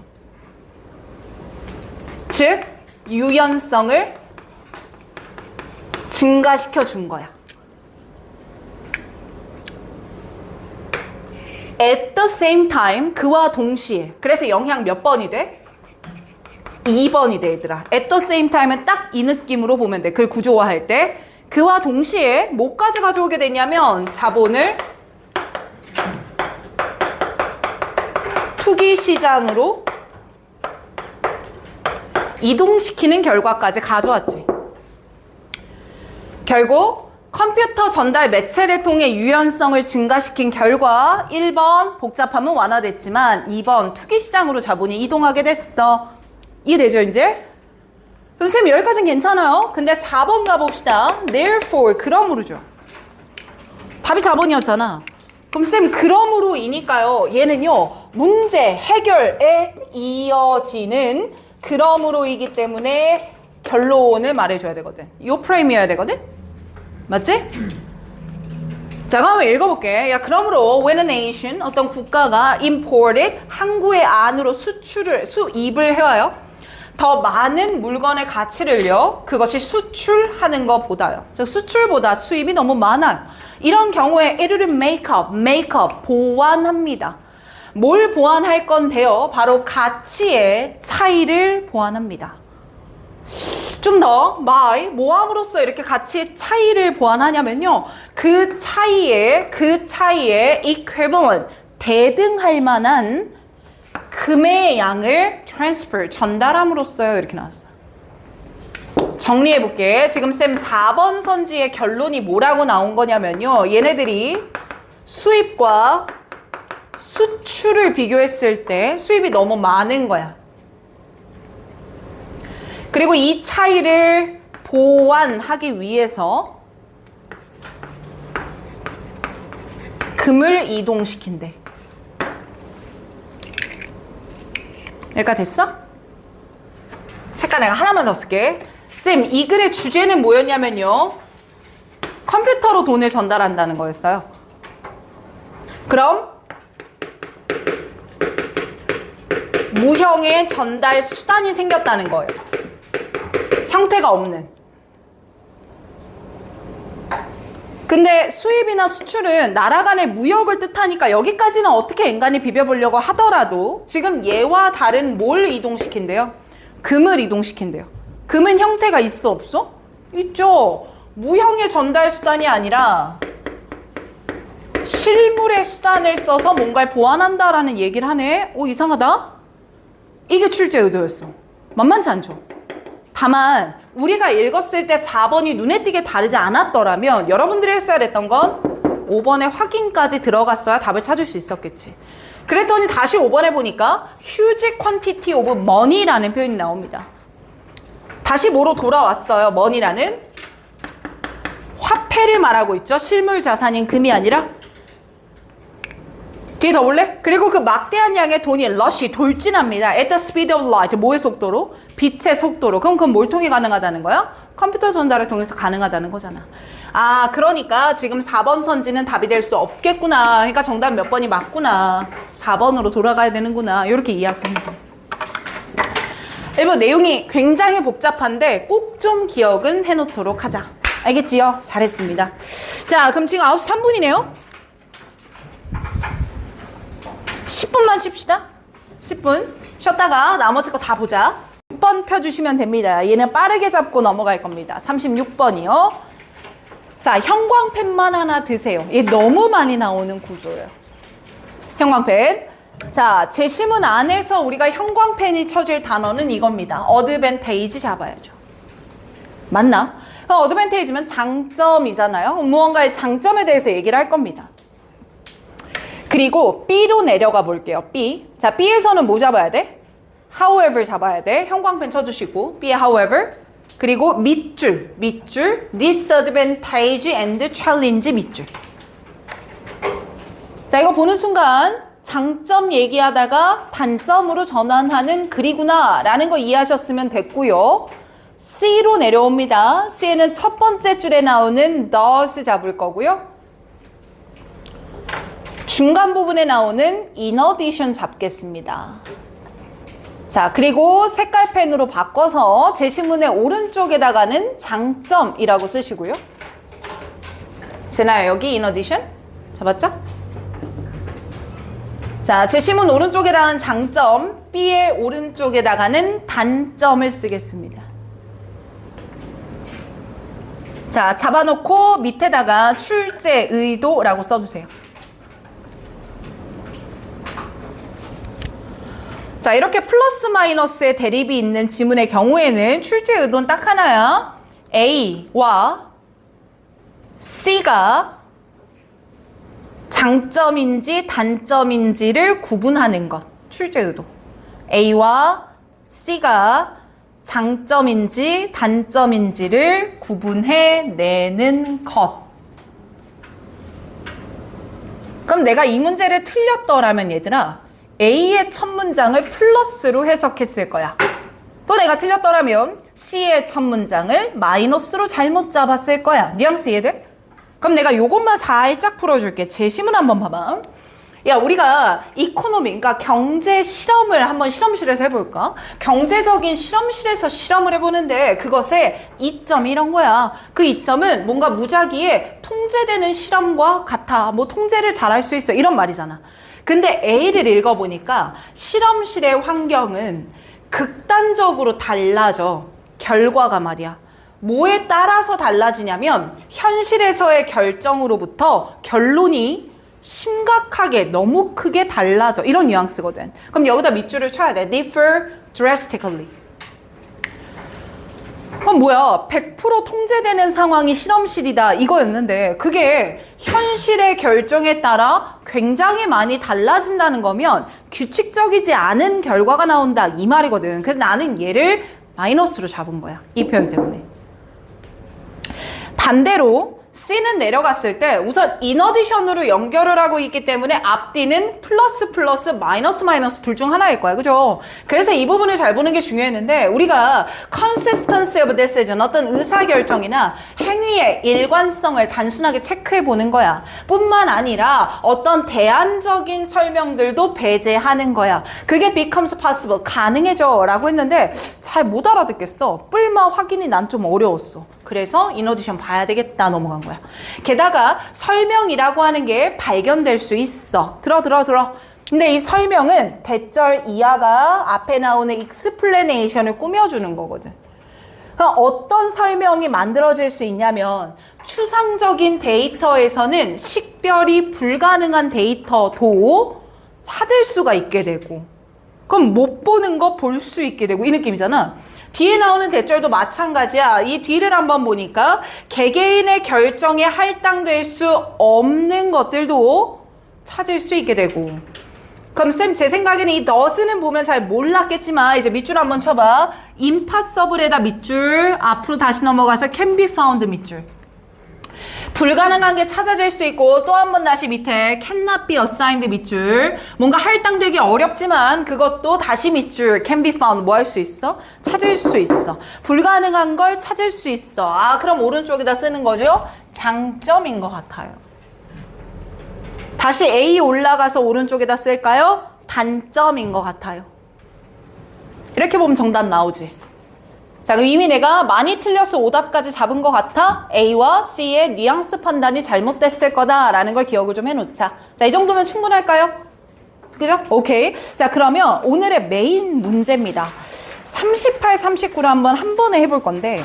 즉, 유연성을 증가시켜준 거야. At the same time, 그와 동시에. 그래서 영향 몇 번이 돼? 2번이 돼, 얘들아. At the same time은 딱 이 느낌으로 보면 돼. 글 구조화할 때. 그와 동시에 뭐까지 가져오게 되냐면 자본을 투기 시장으로 이동시키는 결과까지 가져왔지. 결국 컴퓨터 전달 매체를 통해 유연성을 증가시킨 결과 1번 복잡함은 완화됐지만 2번 투기 시장으로 자본이 이동하게 됐어. 이해되죠 이제? 그럼 쌤 여기까지는 괜찮아요. 근데 4번 가봅시다. Therefore, 그러므로죠. 답이 4번이었잖아. 그럼 쌤 그러므로이니까요. 얘는요. 문제 해결에 이어지는 그러므로이기 때문에 결론을 말해줘야 되거든. 이 프레임이어야 되거든. 맞지? 자, 그럼 한번 읽어볼게. 야, 그러므로 when a nation, 어떤 국가가 imported, 항구의 안으로 수입을 해와요. 더 많은 물건의 가치를요. 그것이 수출하는 것보다요. 즉 수출보다 수입이 너무 많아요. 이런 경우에 it will make up, 보완합니다. 뭘 보완할 건데요? 바로 가치의 차이를 보완합니다. 좀 더 뭐함으로써 이렇게 가치의 차이를 보완하냐면요. 그 차이에 equivalent, 대등할 만한 금의 양을 transfer, 전달함으로써요. 이렇게 나왔어요. 정리해볼게. 지금 쌤 4번 선지의 결론이 뭐라고 나온 거냐면요. 얘네들이 수입과 수출을 비교했을 때 수입이 너무 많은 거야. 그리고 이 차이를 보완하기 위해서 금을 이동시킨대. 여기까지 됐어? 색깔 내가 하나만 더 쓸게. 쌤, 이 글의 주제는 뭐였냐면요. 컴퓨터로 돈을 전달한다는 거였어요. 그럼 무형의 전달 수단이 생겼다는 거예요. 형태가 없는. 근데 수입이나 수출은 나라 간의 무역을 뜻하니까 여기까지는 어떻게 엔간히 비벼보려고 하더라도 지금 얘와 다른 뭘 이동시킨대요? 금을 이동시킨대요. 금은 형태가 있어 없어? 있죠. 무형의 전달 수단이 아니라 실물의 수단을 써서 뭔가를 보완한다라는 얘기를 하네. 오, 이상하다. 이게 출제 의도였어. 만만치 않죠. 다만 우리가 읽었을 때 4번이 눈에 띄게 다르지 않았더라면 여러분들이 했어야 됐던 건 5번의 확인까지 들어갔어야 답을 찾을 수 있었겠지. 그랬더니 다시 5번에 보니까 huge quantity of money라는 표현이 나옵니다. 다시 뭐로 돌아왔어요? money라는 화폐를 말하고 있죠. 실물 자산인 금이 아니라. 뒤에 더 볼래? 그리고 그 막대한 양의 돈이 rush, 돌진합니다. at the speed of light, 뭐의 속도로? 빛의 속도로. 그럼 뭘 통해 가능하다는 거야? 컴퓨터 전달을 통해서 가능하다는 거잖아. 아, 그러니까 지금 4번 선지는 답이 될 수 없겠구나. 그러니까 정답 몇 번이 맞구나. 4번으로 돌아가야 되는구나. 이렇게 이해하시면 돼요. 1번 내용이 굉장히 복잡한데 꼭 좀 기억은 해놓도록 하자. 알겠지요? 잘했습니다. 자, 그럼 지금 9시 3분이네요. 10분만 쉽시다. 10분 쉬었다가 나머지 거 다 보자. 6번 펴주시면 됩니다. 얘는 빠르게 잡고 넘어갈 겁니다. 36번이요. 자, 형광펜만 하나 드세요. 얘 너무 많이 나오는 구조예요. 형광펜. 자, 제시문 안에서 우리가 형광펜이 쳐질 단어는 이겁니다. 어드밴테이지 잡아야죠. 맞나? 어드밴테이지면 장점이잖아요. 무언가의 장점에 대해서 얘기를 할 겁니다. 그리고 B로 내려가 볼게요. B. 자, B에서는 뭐 잡아야 돼? however 잡아야 돼. 형광펜 쳐주시고 B의 however. 그리고 밑줄. disadvantage and challenge 밑줄. 자, 이거 보는 순간 장점 얘기하다가 단점으로 전환하는 글이구나 라는 거 이해하셨으면 됐고요. C로 내려옵니다. C에는 첫 번째 줄에 나오는 does 잡을 거고요. 중간 부분에 나오는 in addition 잡겠습니다. 자, 그리고 색깔펜으로 바꿔서 제시문의 오른쪽에다가는 장점이라고 쓰시고요. 제나요, 여기 in addition 잡았죠? 자, 제시문 오른쪽에다가는 장점, B의 오른쪽에다가는 단점을 쓰겠습니다. 자, 잡아놓고 밑에다가 출제 의도라고 써주세요. 자, 이렇게 플러스 마이너스의 대립이 있는 지문의 경우에는 출제 의도는 딱 하나야. A와 C가 장점인지 단점인지를 구분하는 것. 출제 의도. A와 C가 장점인지 단점인지를 구분해내는 것. 그럼 내가 이 문제를 틀렸더라면 얘들아, A의 첫 문장을 플러스로 해석했을 거야. 또 내가 틀렸더라면 C의 첫 문장을 마이너스로 잘못 잡았을 거야. 뉘앙스 이해돼? 그럼 내가 요것만 살짝 풀어줄게. 제시문 한번 봐봐. 야, 우리가 이코노미, 그러니까 경제 실험을 한번 실험실에서 해볼까? 경제적인 실험실에서 실험을 해보는데 그것의 이점이 이런 거야. 그 이점은 뭔가 무작위에 통제되는 실험과 같아. 뭐 통제를 잘할 수 있어. 이런 말이잖아. 근데 A를 읽어보니까 실험실의 환경은 극단적으로 달라져. 결과가 말이야. 뭐에 따라서 달라지냐면 현실에서의 결정으로부터 결론이 심각하게 너무 크게 달라져. 이런 뉘앙스거든. 그럼 여기다 밑줄을 쳐야 돼. differ drastically. 그럼 뭐야? 100% 통제되는 상황이 실험실이다 이거였는데 그게 현실의 결정에 따라 굉장히 많이 달라진다는 거면 규칙적이지 않은 결과가 나온다 이 말이거든. 그래서 나는 얘를 마이너스로 잡은 거야. 이 표현 때문에. 반대로 C는 내려갔을 때 우선 in addition으로 연결을 하고 있기 때문에 앞뒤는 플러스 플러스 마이너스 마이너스 둘 중 하나일 거야. 그죠? 그래서 이 부분을 잘 보는 게 중요했는데 우리가 consistency of decision, 어떤 의사결정이나 행위의 일관성을 단순하게 체크해 보는 거야. 뿐만 아니라 어떤 대안적인 설명들도 배제하는 거야. 그게 becomes possible, 가능해져 라고 했는데 잘 못 알아듣겠어. 뿔마 확인이 난 좀 어려웠어. 그래서 in addition 봐야 되겠다 넘어간 거야. 게다가 설명이라고 하는 게 발견될 수 있어. 들어. 근데 이 설명은 대절 이하가 앞에 나오는 explanation을 꾸며주는 거거든. 그럼 어떤 설명이 만들어질 수 있냐면 추상적인 데이터에서는 식별이 불가능한 데이터도 찾을 수가 있게 되고 그럼 못 보는 거 볼 수 있게 되고 이 느낌이잖아. 뒤에 나오는 대절도 마찬가지야. 이 뒤를 한번 보니까 개개인의 결정에 할당될 수 없는 것들도 찾을 수 있게 되고 그럼 쌤 제 생각에는 이 does는 보면 잘 몰랐겠지만 이제 밑줄 한번 쳐봐. impossible에다 밑줄 앞으로 다시 넘어가서 can be found 밑줄 불가능한 게 찾아질 수 있고 또 한 번 다시 밑에 cannot be assigned 밑줄 뭔가 할당되기 어렵지만 그것도 다시 밑줄 can be found 뭐 할 수 있어? 찾을 수 있어. 불가능한 걸 찾을 수 있어. 아 그럼 오른쪽에다 쓰는 거죠? 장점인 것 같아요. 다시 A 올라가서 오른쪽에다 쓸까요? 단점인 것 같아요. 이렇게 보면 정답 나오지. 자 그럼 이미 내가 많이 틀려서 오답까지 잡은 것 같아? A와 C의 뉘앙스 판단이 잘못됐을 거다라는 걸 기억을 좀 해놓자. 자 이 정도면 충분할까요? 그죠? 오케이. 자 그러면 오늘의 메인 문제입니다. 38, 39를 한 번에 해볼 건데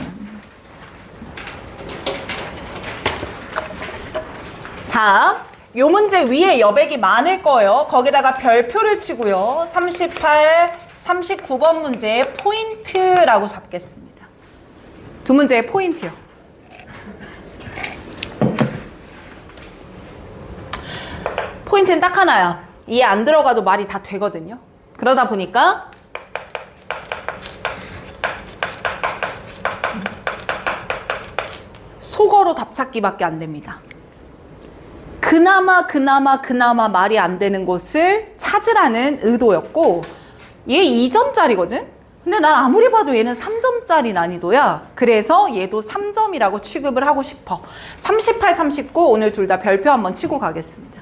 자 요 문제 위에 여백이 많을 거예요. 거기다가 별표를 치고요. 38, 39번 문제의 포인트라고 잡겠습니다. 두 문제의 포인트요. 포인트는 딱 하나야. 이해 안 들어가도 말이 다 되거든요. 그러다 보니까 속어로 답찾기밖에 안 됩니다. 그나마 말이 안 되는 곳을 찾으라는 의도였고 얘 2점짜리거든? 근데 난 아무리 봐도 얘는 3점짜리 난이도야. 그래서 얘도 3점이라고 취급을 하고 싶어. 38, 39 오늘 둘 다 별표 한번 치고 가겠습니다.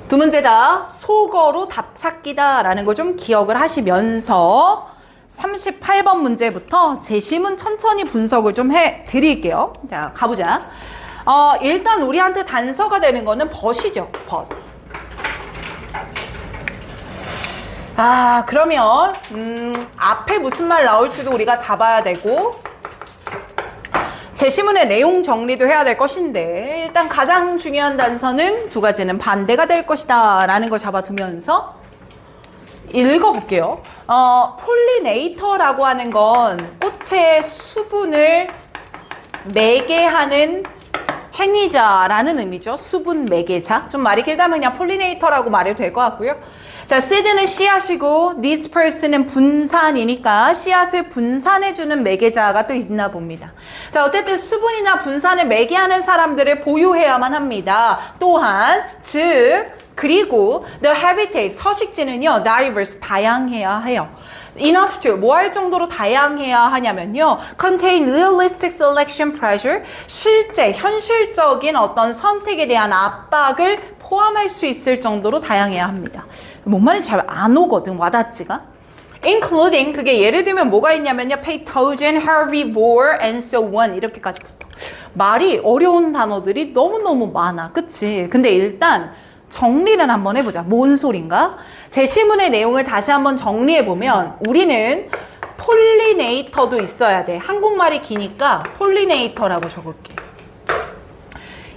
두 문제 다 속어로 답찾기다 라는 걸 좀 기억을 하시면서 38번 문제부터 제시문 천천히 분석을 좀 해드릴게요. 자 가보자. 일단 우리한테 단서가 되는 거는 but이죠. but. 그러면 앞에 무슨 말 나올지도 우리가 잡아야 되고 제시문의 내용 정리도 해야 될 것인데 일단 가장 중요한 단서는 두 가지는 반대가 될 것이다 라는 걸 잡아두면서 읽어볼게요. 폴리네이터라고 하는 건 꽃의 수분을 매개하는 행위자라는 의미죠. 수분 매개자. 좀 말이 길다면 그냥 폴리네이터라고 말해도 될 것 같고요. 자, seed는 씨앗이고 disperse는 분산이니까 씨앗을 분산해주는 매개자가 또 있나 봅니다. 자, 어쨌든 수분이나 분산을 매개하는 사람들을 보유해야만 합니다. 또한 즉 그리고 the habitat 서식지는요 diverse 다양해야 해요. enough to 뭐 할 정도로 다양해야 하냐면요 contain realistic selection pressure 실제 현실적인 어떤 선택에 대한 압박을 포함할 수 있을 정도로 다양해야 합니다. 뭔 말인지 잘 안 오거든 와닿지가. including 그게 예를 들면 뭐가 있냐면요 pathogen, herbivore and so on 이렇게까지 붙어. 말이 어려운 단어들이 너무너무 많아. 그치? 근데 일단 정리를 한번 해보자. 뭔 소린가? 제시문의 내용을 다시 한번 정리해보면 우리는 폴리네이터도 있어야 돼. 한국말이 기니까 폴리네이터라고 적을게.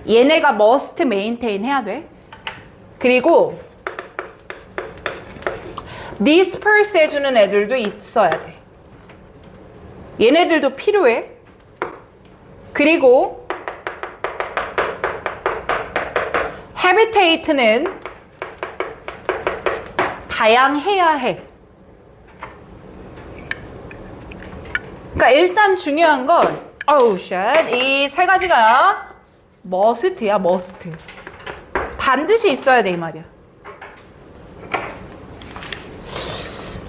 얘네가 must maintain 해야 돼. 그리고 disperse 해주는 애들도 있어야 돼. 얘네들도 필요해. 그리고 habitat는 다양해야 해. 그러니까 일단 중요한 건 이 세 가지가 must야, must. 반드시 있어야 돼 이 말이야.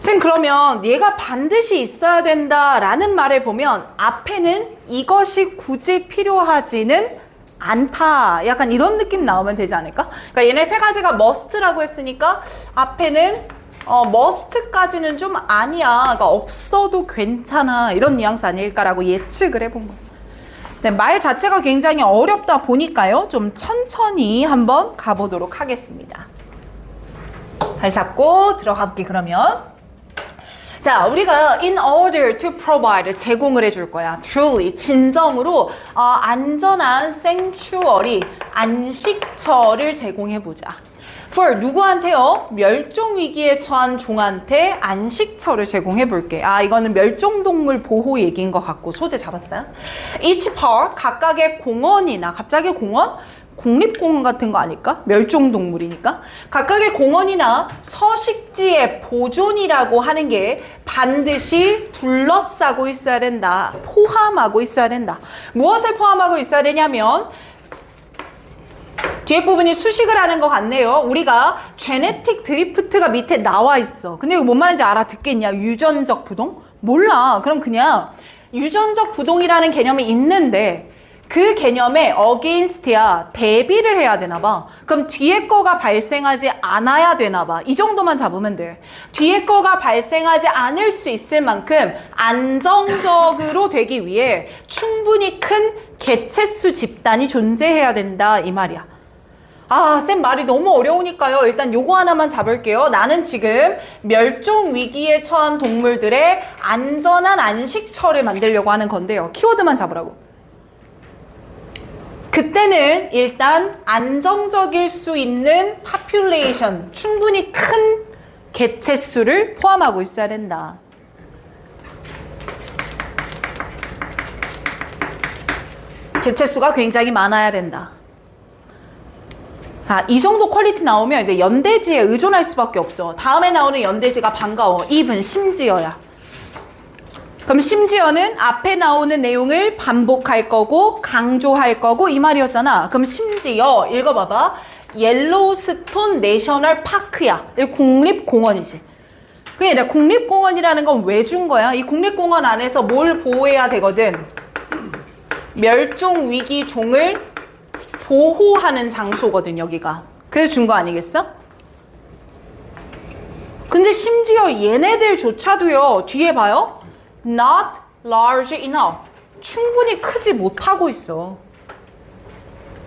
쌤 그러면 얘가 반드시 있어야 된다라는 말을 보면 앞에는 이것이 굳이 필요하지는 않다. 약간 이런 느낌 나오면 되지 않을까? 그러니까 얘네 세 가지가 must라고 했으니까 앞에는 must까지는 좀 아니야. 그러니까 없어도 괜찮아. 이런 뉘앙스 아닐까라고 예측을 해본 거예요. 네, 말 자체가 굉장히 어렵다 보니까요. 좀 천천히 한번 가보도록 하겠습니다. 다시 잡고 들어가 볼게 그러면. 자, 우리가 in order to provide 제공을 해줄 거야. truly 진정으로 안전한 sanctuary 안식처를 제공해보자. for 누구한테요? 멸종 위기에 처한 종한테 안식처를 제공해볼게. 아, 이거는 멸종동물 보호 얘기인 것 같고 소재 잡았다. each park 각각의 공원이나 갑자기 공원? 국립공원 같은 거 아닐까? 멸종동물이니까. 각각의 공원이나 서식지의 보존이라고 하는 게 반드시 둘러싸고 있어야 된다. 포함하고 있어야 된다. 무엇을 포함하고 있어야 되냐면 뒤에 부분이 수식을 하는 것 같네요. 우리가 제네틱 드리프트가 밑에 나와 있어. 근데 이거 뭔 말인지 알아듣겠냐? 유전적 부동? 몰라. 그럼 그냥 유전적 부동이라는 개념이 있는데 그 개념에 against야 대비를 해야 되나 봐. 그럼 뒤에 거가 발생하지 않아야 되나 봐. 이 정도만 잡으면 돼. 뒤에 거가 발생하지 않을 수 있을 만큼 안정적으로 되기 위해 충분히 큰 개체수 집단이 존재해야 된다 이 말이야. 아, 쌤 말이 너무 어려우니까요. 일단 요거 하나만 잡을게요. 나는 지금 멸종 위기에 처한 동물들의 안전한 안식처를 만들려고 하는 건데요. 키워드만 잡으라고. 그때는 일단 안정적일 수 있는 population, 충분히 큰 개체수를 포함하고 있어야 된다. 개체수가 굉장히 많아야 된다. 아, 이 정도 퀄리티 나오면 이제 연대지에 의존할 수밖에 없어. 다음에 나오는 연대지가 반가워. even 심지어야. 그럼 심지어는 앞에 나오는 내용을 반복할 거고 강조할 거고 이 말이었잖아. 그럼 심지어 읽어봐봐. 옐로우스톤 내셔널 파크야. 이거 국립공원이지. 그게 내가 국립공원이라는 건 왜 준 거야? 이 국립공원 안에서 뭘 보호해야 되거든? 멸종위기 종을 보호하는 장소거든 여기가. 그래서 준 거 아니겠어? 근데 심지어 얘네들조차도요. 뒤에 봐요. Not large enough. 충분히 크지 못하고 있어.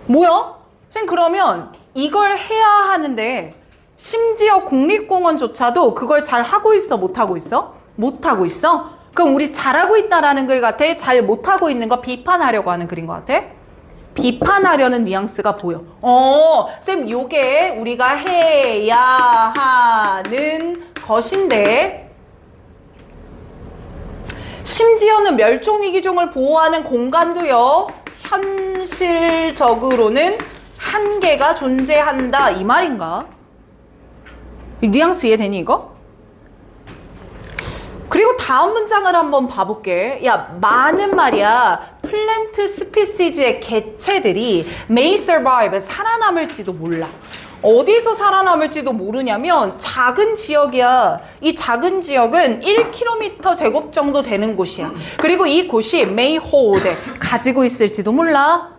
뭐야? 쌤 그러면 이걸 해야 하는데 심지어 국립공원조차도 그걸 잘 하고 있어? 못하고 있어? 못하고 있어? 그럼 우리 잘하고 있다라는 글 같아? 잘 못하고 있는 거 비판하려고 하는 글인 것 같아? 비판하려는 뉘앙스가 보여. 쌤 요게 우리가 해야 하는 것인데 심지어는 멸종위기종을 보호하는 공간도요. 현실적으로는 한계가 존재한다 이 말인가? 이 뉘앙스 이해되니 이거? 그리고 다음 문장을 한번 봐볼게. 야, 많은 말이야. 플랜트 스피시즈의 개체들이 may survive, 살아남을지도 몰라. 어디서 살아남을지도 모르냐면 작은 지역이야. 이 작은 지역은 1km 제곱 정도 되는 곳이야. 그리고 이 곳이 may hold, 가지고 있을지도 몰라.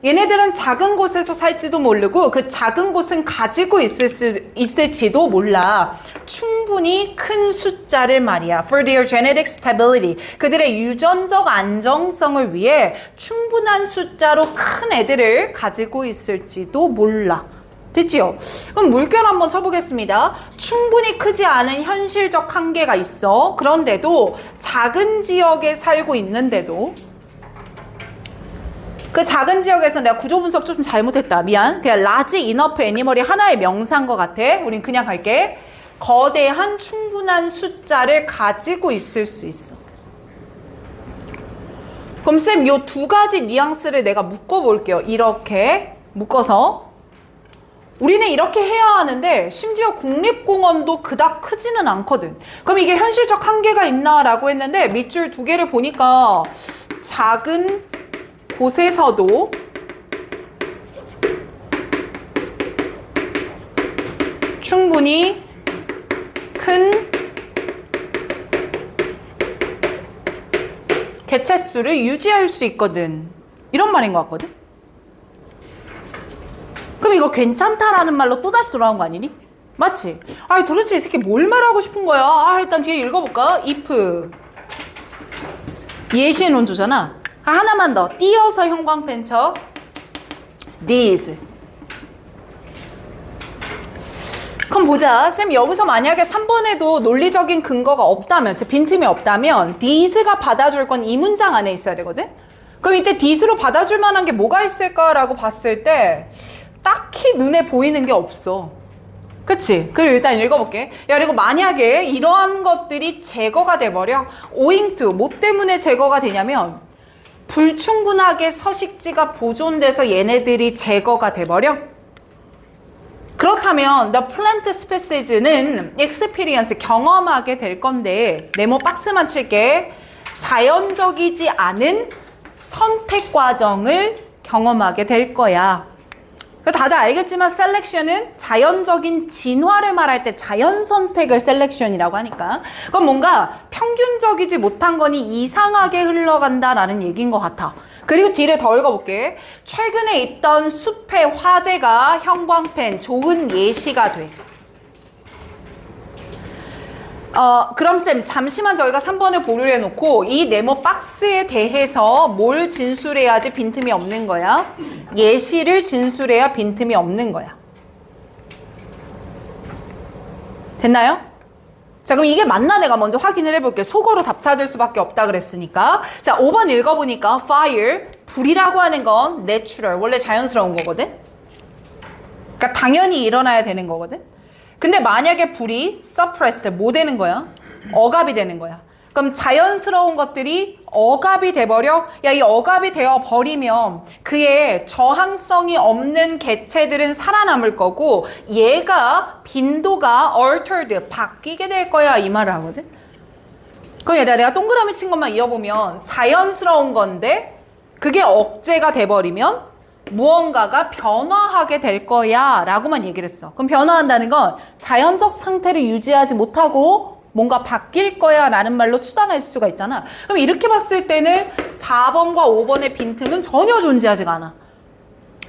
얘네들은 작은 곳에서 살지도 모르고 그 작은 곳은 가지고 있을지도 몰라. 충분히 큰 숫자를 말이야. For their genetic stability. 그들의 유전적 안정성을 위해 충분한 숫자로 큰 애들을 가지고 있을지도 몰라. 됐지요? 그럼 물결 한번 쳐보겠습니다. 충분히 크지 않은 현실적 한계가 있어. 그런데도 작은 지역에 살고 있는데도 그 작은 지역에서 내가 구조 분석 좀 잘못했다. 미안. 그냥 large enough animal이 하나의 명사인 것 같아. 우린 그냥 갈게. 거대한 충분한 숫자를 가지고 있을 수 있어. 그럼 쌤, 요 두 가지 뉘앙스를 내가 묶어볼게요. 이렇게 묶어서. 우리는 이렇게 해야 하는데 심지어 국립공원도 그닥 크지는 않거든. 그럼 이게 현실적 한계가 있나라고 했는데 밑줄 두 개를 보니까 작은 곳에서도 충분히 큰 개체수를 유지할 수 있거든. 이런 말인 것 같거든. 그럼 이거 괜찮다라는 말로 또다시 돌아온 거 아니니? 맞지? 아, 도대체 이 새끼 뭘 말하고 싶은 거야? 아, 일단 뒤에 읽어볼까? if 예시의 논조잖아. 하나만 더 띄어서 형광펜 쳐. these 그럼 보자. 쌤 여기서 만약에 3번에도 논리적인 근거가 없다면, 즉 빈틈이 없다면 these가 받아줄 건 이 문장 안에 있어야 되거든? 그럼 이때 these로 받아줄 만한 게 뭐가 있을까라고 봤을 때 딱히 눈에 보이는 게 없어. 그치? 그럼 일단 읽어볼게. 야, 그리고 만약에 이러한 것들이 제거가 돼버려. owing to, 뭐 때문에 제거가 되냐면 불충분하게 서식지가 보존돼서 얘네들이 제거가 돼버려. 그렇다면 the plant species는 experience, 경험하게 될 건데 네모 박스만 칠게. 자연적이지 않은 선택 과정을 경험하게 될 거야. 다들 알겠지만 selection은 자연적인 진화를 말할 때 자연 선택을 selection이라고 하니까 그건 뭔가 평균적이지 못한 거니 이상하게 흘러간다라는 얘기인 것 같아. 그리고 뒤를 더 읽어볼게. 최근에 있던 숲의 화재가 형광펜 좋은 예시가 돼. 그럼 쌤 잠시만 저희가 3번을 보류를 해놓고 이 네모 박스에 대해서 뭘 진술해야지 빈틈이 없는 거야? 예시를 진술해야 빈틈이 없는 거야. 됐나요? 자, 그럼 이게 맞나 내가 먼저 확인을 해볼게. 속어로 답 찾을 수밖에 없다 그랬으니까. 자, 5번 읽어보니까 fire, 불이라고 하는 건 natural, 원래 자연스러운 거거든? 그러니까 당연히 일어나야 되는 거거든? 근데 만약에 불이 suppressed, 뭐 되는 거야? 억압이 되는 거야. 그럼 자연스러운 것들이 억압이 돼버려? 야, 이 억압이 되어버리면 그의 저항성이 없는 개체들은 살아남을 거고 얘가 빈도가 altered, 바뀌게 될 거야 이 말을 하거든? 그럼 얘들아 내가 동그라미 친 것만 이어보면 자연스러운 건데 그게 억제가 돼버리면 무언가가 변화하게 될 거야 라고만 얘기를 했어. 그럼 변화한다는 건 자연적 상태를 유지하지 못하고 뭔가 바뀔 거야 라는 말로 추단할 수가 있잖아. 그럼 이렇게 봤을 때는 4번과 5번의 빈틈은 전혀 존재하지가 않아.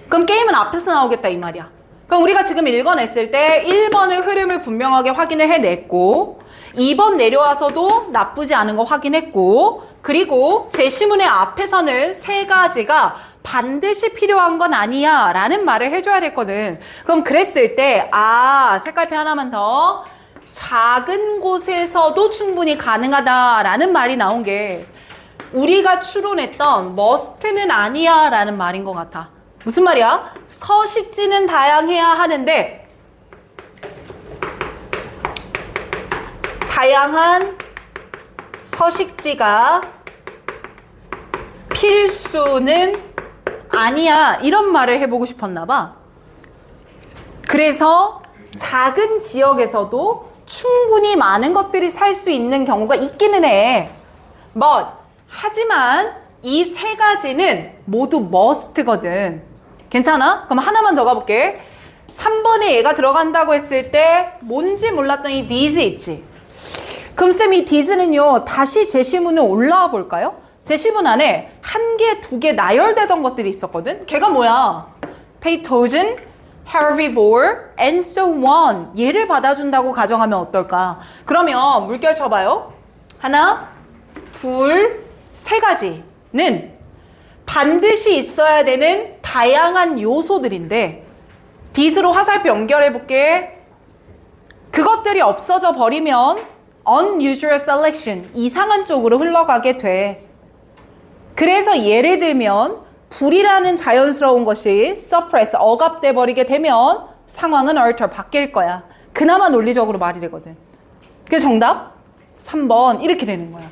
그럼 게임은 앞에서 나오겠다 이 말이야. 그럼 우리가 지금 읽어냈을 때 1번의 흐름을 분명하게 확인을 해냈고 2번 내려와서도 나쁘지 않은 거 확인했고 그리고 제시문의 앞에서는 세 가지가 반드시 필요한 건 아니야 라는 말을 해줘야 됐거든. 그럼 그랬을 때 색깔표 하나만 더, 작은 곳에서도 충분히 가능하다라는 말이 나온 게 우리가 추론했던 must는 아니야 라는 말인 것 같아. 무슨 말이야? 서식지는 다양해야 하는데 다양한 서식지가 필수는 아니야 이런 말을 해보고 싶었나 봐. 그래서 작은 지역에서도 충분히 많은 것들이 살 수 있는 경우가 있기는 해. 하지만 이 세 가지는 모두 must거든. 괜찮아? 그럼 하나만 더 가볼게. 3번에 얘가 들어간다고 했을 때 뭔지 몰랐던 이 these 있지. 그럼 쌤 이 these는요 다시 제시문에 올라와 볼까요? 제시문 안에 한 개, 두 개 나열되던 것들이 있었거든? 걔가 뭐야? pathogen, herbivore, and so on. 얘를 받아준다고 가정하면 어떨까? 그러면 물결 쳐봐요. 하나, 둘, 세 가지는 반드시 있어야 되는 다양한 요소들인데 this로 화살표 연결해볼게. 그것들이 없어져 버리면 unusual selection, 이상한 쪽으로 흘러가게 돼. 그래서 예를 들면 불이라는 자연스러운 것이 suppress, 억압돼 버리게 되면 상황은 alter, 바뀔 거야. 그나마 논리적으로 말이 되거든. 그래서 정답 3번 이렇게 되는 거야.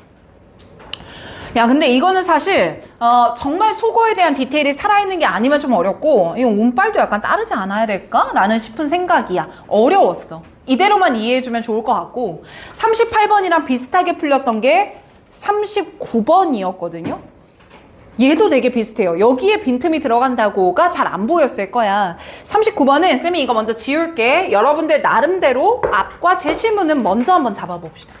야, 근데 이거는 사실 정말 속어에 대한 디테일이 살아있는 게 아니면 좀 어렵고 이거 운빨도 약간 따르지 않아야 될까? 라는 싶은 생각이야. 어려웠어. 이대로만 이해해주면 좋을 것 같고 38번이랑 비슷하게 풀렸던 게 39번이었거든요. 얘도 되게 비슷해요. 여기에 빈틈이 들어간다고가 잘 안 보였을 거야. 39번은 쌤이 이거 먼저 지울게. 여러분들 나름대로 앞과 제시문은 먼저 한번 잡아봅시다.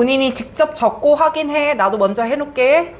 본인이 직접 적고 확인해. 나도 먼저 해놓을게.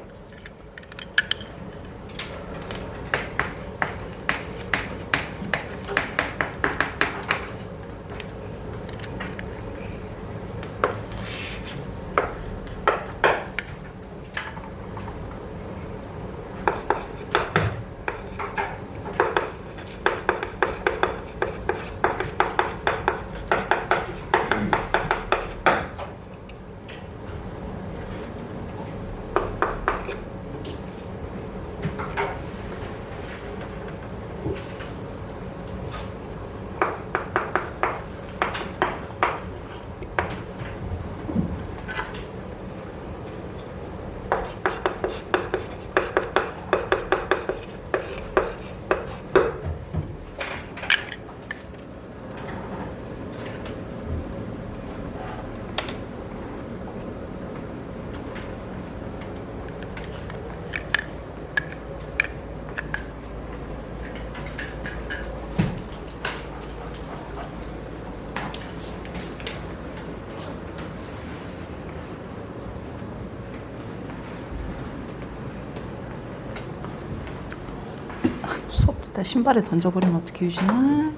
수업부터 신발을 던져버리면 어떻게 유진아?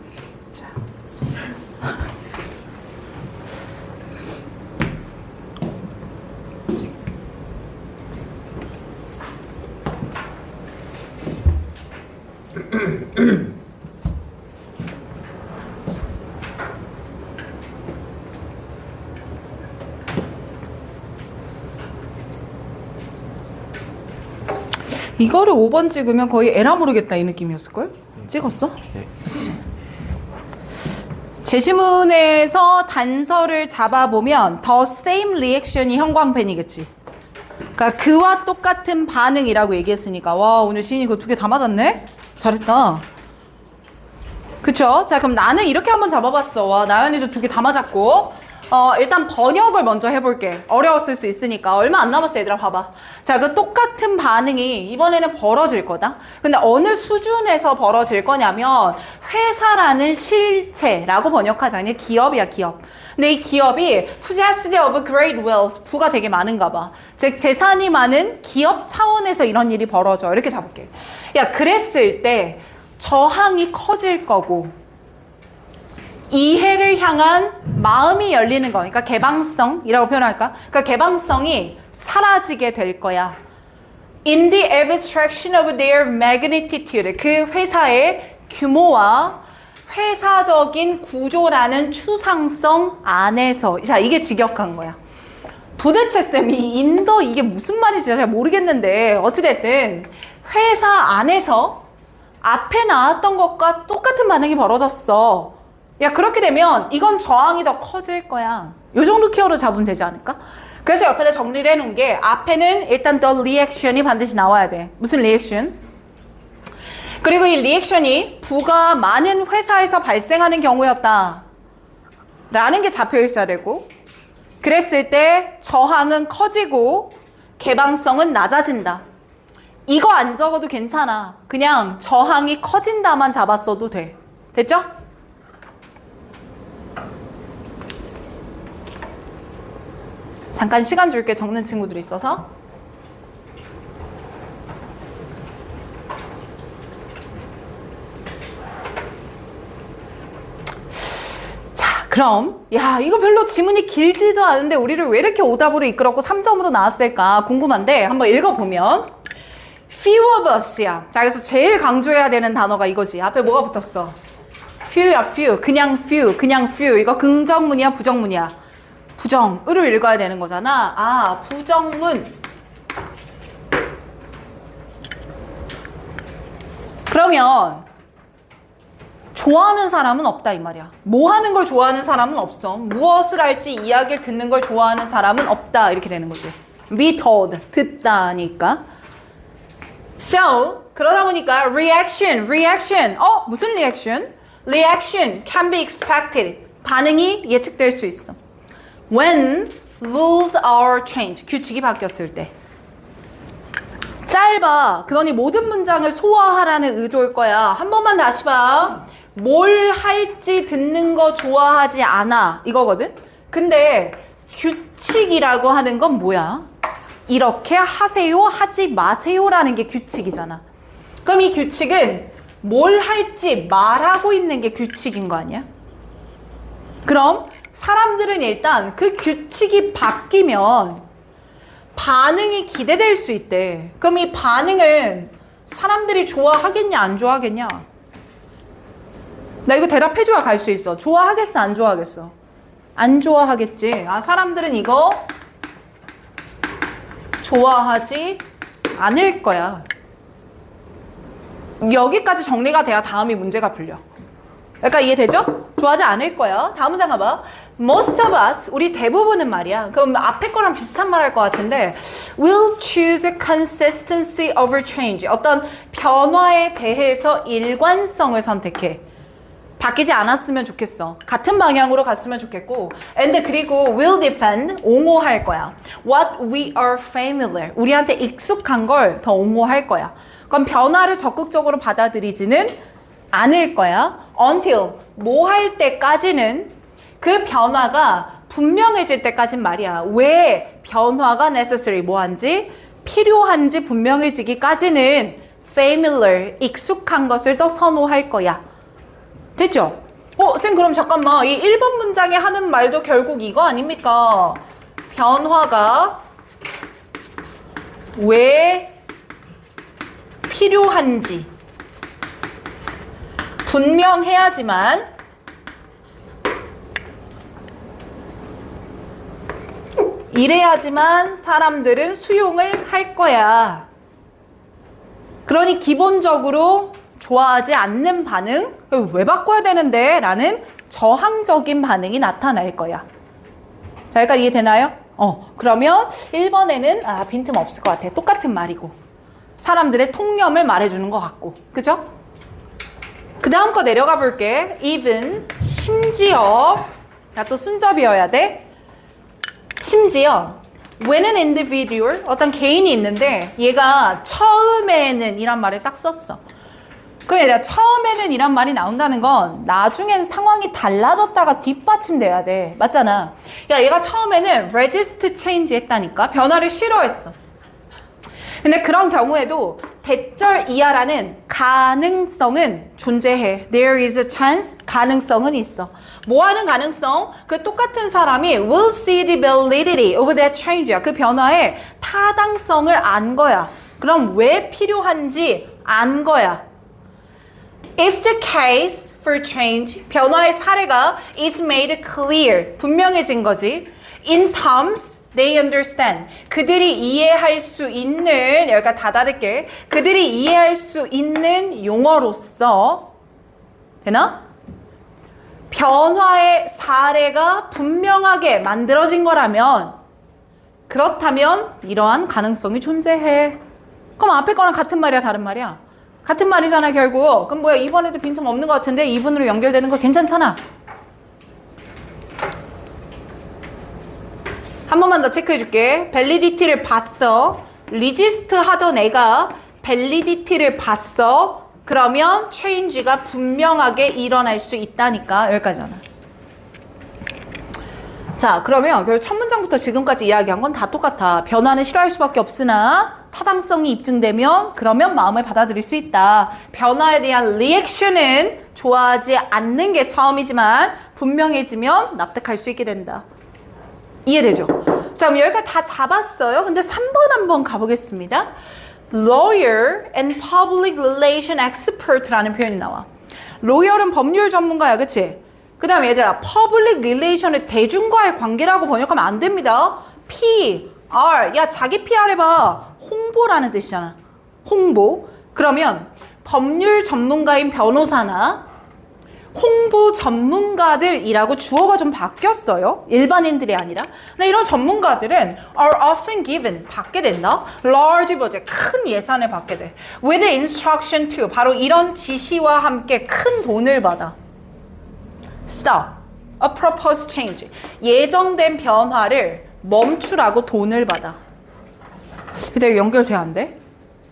자. 이거를 5번 찍으면 거의 에라 모르겠다 이 느낌이었을걸? 찍었어? 네. 그치. 제시문에서 단서를 잡아보면 the same reaction이 형광펜이겠지. 그러니까 그와 똑같은 반응이라고 얘기했으니까 와 오늘 시인이 그거 2개 다 맞았네? 잘했다. 그쵸? 자 그럼 나는 이렇게 한번 잡아봤어. 와 나연이도 2개 다 맞았고 일단 번역을 먼저 해볼게. 어려웠을 수 있으니까. 얼마 안 남았어 얘들아 봐봐. 자 그 똑같은 반응이 이번에는 벌어질 거다. 근데 어느 수준에서 벌어질 거냐면 회사라는 실체라고 번역하자. 그냥 기업이야 기업. 근데 이 기업이 possessed of great wealth, 부가 되게 많은가 봐. 즉 재산이 많은 기업 차원에서 이런 일이 벌어져. 이렇게 잡을게. 야 그랬을 때 저항이 커질 거고 이해를 향한 마음이 열리는 거. 그러니까 개방성이라고 표현할까? 그러니까 개방성이 사라지게 될 거야. In the abstraction of their magnitude. 그 회사의 규모와 회사적인 구조라는 추상성 안에서. 자, 이게 직역한 거야. 도대체 쌤, 이 인더 이게 무슨 말인지 잘 모르겠는데 어찌됐든 회사 안에서 앞에 나왔던 것과 똑같은 반응이 벌어졌어. 야 그렇게 되면 이건 저항이 더 커질 거야. 요 정도 키워드 잡으면 되지 않을까? 그래서 옆에다 정리를 해놓은 게 앞에는 일단 the reaction이 반드시 나와야 돼. 무슨 리액션? 그리고 이 리액션이 부가 많은 회사에서 발생하는 경우였다 라는 게 잡혀 있어야 되고 그랬을 때 저항은 커지고 개방성은 낮아진다. 이거 안 적어도 괜찮아. 그냥 저항이 커진다만 잡았어도 돼. 됐죠? 잠깐 시간 줄게. 적는 친구들이 있어서. 자, 그럼 야 이거 별로 지문이 길지도 않은데 우리를 왜 이렇게 오답으로 이끌었고 3점으로 나왔을까 궁금한데 한번 읽어보면 few of us야. 자 그래서 제일 강조해야 되는 단어가 이거지. 앞에 뭐가 붙었어? few야 few. 그냥 few. 그냥 few. 이거 긍정문이야 부정문이야? 부정을 읽어야 되는 거잖아. 아, 부정문. 그러면 좋아하는 사람은 없다 이 말이야. 뭐 하는 걸 좋아하는 사람은 없어. 무엇을 할지 이야기를 듣는 걸 좋아하는 사람은 없다 이렇게 되는 거지. be told, 듣다니까. So, 그러다 보니까 reaction. 무슨 reaction? Reaction can be expected. 반응이 예측될 수 있어. When rules are changed. 규칙이 바뀌었을 때. 짧아. 그거니 모든 문장을 소화하라는 의도일 거야. 한 번만 다시 봐. 뭘 할지 듣는 거 좋아하지 않아. 이거거든. 근데 규칙이라고 하는 건 뭐야? 이렇게 하세요, 하지 마세요라는 게 규칙이잖아. 그럼 이 규칙은 뭘 할지 말하고 있는 게 규칙인 거 아니야? 그럼 사람들은 일단 그 규칙이 바뀌면 반응이 기대될 수 있대. 그럼 이 반응은 사람들이 좋아하겠냐, 안 좋아하겠냐? 나 이거 대답해줘야 갈 수 있어. 좋아하겠어, 안 좋아하겠어? 안 좋아하겠지. 아, 사람들은 이거 좋아하지 않을 거야. 여기까지 정리가 돼야 다음이 문제가 풀려. 그러니까 이해되죠? 좋아하지 않을 거야. 다음 문장 가봐. Most of us, 우리 대부분은 말이야. 그럼 앞에 거랑 비슷한 말 할 것 같은데 will choose consistency over change. 어떤 변화에 대해서 일관성을 선택해. 바뀌지 않았으면 좋겠어. 같은 방향으로 갔으면 좋겠고. and 그리고 will defend, 옹호할 거야. What we are familiar. 우리한테 익숙한 걸 더 옹호할 거야. 그럼 변화를 적극적으로 받아들이지는 않을 거야. until, 뭐 할 때까지는 그 변화가 분명해질 때까진 말이야. 왜 변화가 necessary, 뭐한지, 필요한지 분명해지기까지는 familiar, 익숙한 것을 더 선호할 거야. 됐죠? 쌤 그럼 잠깐만 이 1번 문장에 하는 말도 결국 이거 아닙니까? 변화가 왜 필요한지 분명해야지만 이래야지만 사람들은 수용을 할 거야. 그러니 기본적으로 좋아하지 않는 반응, 왜 바꿔야 되는데? 라는 저항적인 반응이 나타날 거야. 자, 여기까지 이해되나요? 그러면 1번에는 빈틈 없을 것 같아. 똑같은 말이고. 사람들의 통념을 말해주는 것 같고. 그죠? 그 다음 거 내려가 볼게. even, 심지어. 야, 또 순접이어야 돼. 심지어 when an individual, 어떤 개인이 있는데 얘가 처음에는 이란 말을 딱 썼어. 그럼 얘가 처음에는 이란 말이 나온다는 건 나중엔 상황이 달라졌다가 뒷받침돼야 돼. 맞잖아. 야, 얘가 처음에는 resist change 했다니까. 변화를 싫어했어. 근데 그런 경우에도 대절 이하라는 가능성은 존재해. There is a chance. 가능성은 있어. 뭐 하는 가능성? 그 똑같은 사람이 will see the validity of that change야. 그 변화의 타당성을 안 거야. 그럼 왜 필요한지 안 거야. If the case for change, 변화의 사례가 is made clear, 분명해진 거지. In terms they understand, 그들이 이해할 수 있는, 여기가 다 다를게. 그들이 이해할 수 있는 용어로서, 되나? 변화의 사례가 분명하게 만들어진 거라면, 그렇다면 이러한 가능성이 존재해. 그럼 앞에 거랑 같은 말이야, 다른 말이야? 같은 말이잖아, 결국. 그럼 뭐야, 이번에도 빈틈 없는 것 같은데 2분으로 연결되는 거 괜찮잖아. 한 번만 더 체크해 줄게. validity를 봤어. resist 하던 애가 validity를 봤어. 그러면 change가 분명하게 일어날 수 있다니까. 여기까지잖아. 자, 그러면 결국 첫 문장부터 지금까지 이야기한 건 다 똑같아. 변화는 싫어할 수밖에 없으나 타당성이 입증되면 그러면 마음을 받아들일 수 있다. 변화에 대한 리액션은 좋아하지 않는 게 처음이지만 분명해지면 납득할 수 있게 된다. 이해되죠? 자, 그럼 여기까지 다 잡았어요. 근데 3번 한번 가보겠습니다. Lawyer and Public Relation Expert라는 표현이 나와. Lawyer은 법률 전문가야, 그치? 그 다음에 얘들아, Public Relation을 대중과의 관계라고 번역하면 안 됩니다. PR, 야 자기 PR 해봐. 홍보라는 뜻이잖아. 홍보. 그러면 법률 전문가인 변호사나 홍보 전문가들이라고 주어가 좀 바뀌었어요. 일반인들이 아니라. 근데 이런 전문가들은 are often given, 받게 된다. large budget, 큰 예산을 받게 돼. with instruction to, 바로 이런 지시와 함께 큰 돈을 받아. stop, a proposed change, 예정된 변화를 멈추라고 돈을 받아. 근데 연결돼야 안 돼?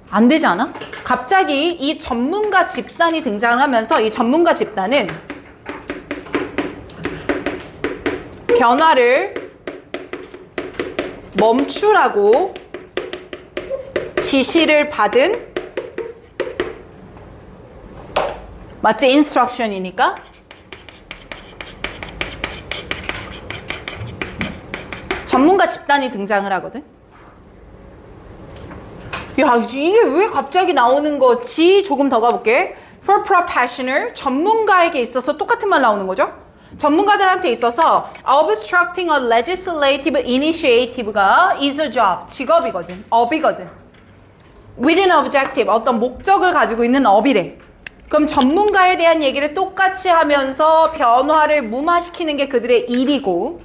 안 되지 않아? 갑자기 이 전문가 집단이 등장하면서 이 전문가 집단은 변화를 멈추라고 지시를 받은 맞지? instruction이니까 전문가 집단이 등장을 하거든. 야, 이게 왜 갑자기 나오는 거지? 조금 더 가볼게. For professional, 전문가에게 있어서 똑같은 말 나오는 거죠. 전문가들한테 있어서 obstructing a legislative initiative가 is a job, 직업이거든, 업이거든. With an objective, 어떤 목적을 가지고 있는 업이래. 그럼 전문가에 대한 얘기를 똑같이 하면서 변화를 무마시키는 게 그들의 일이고,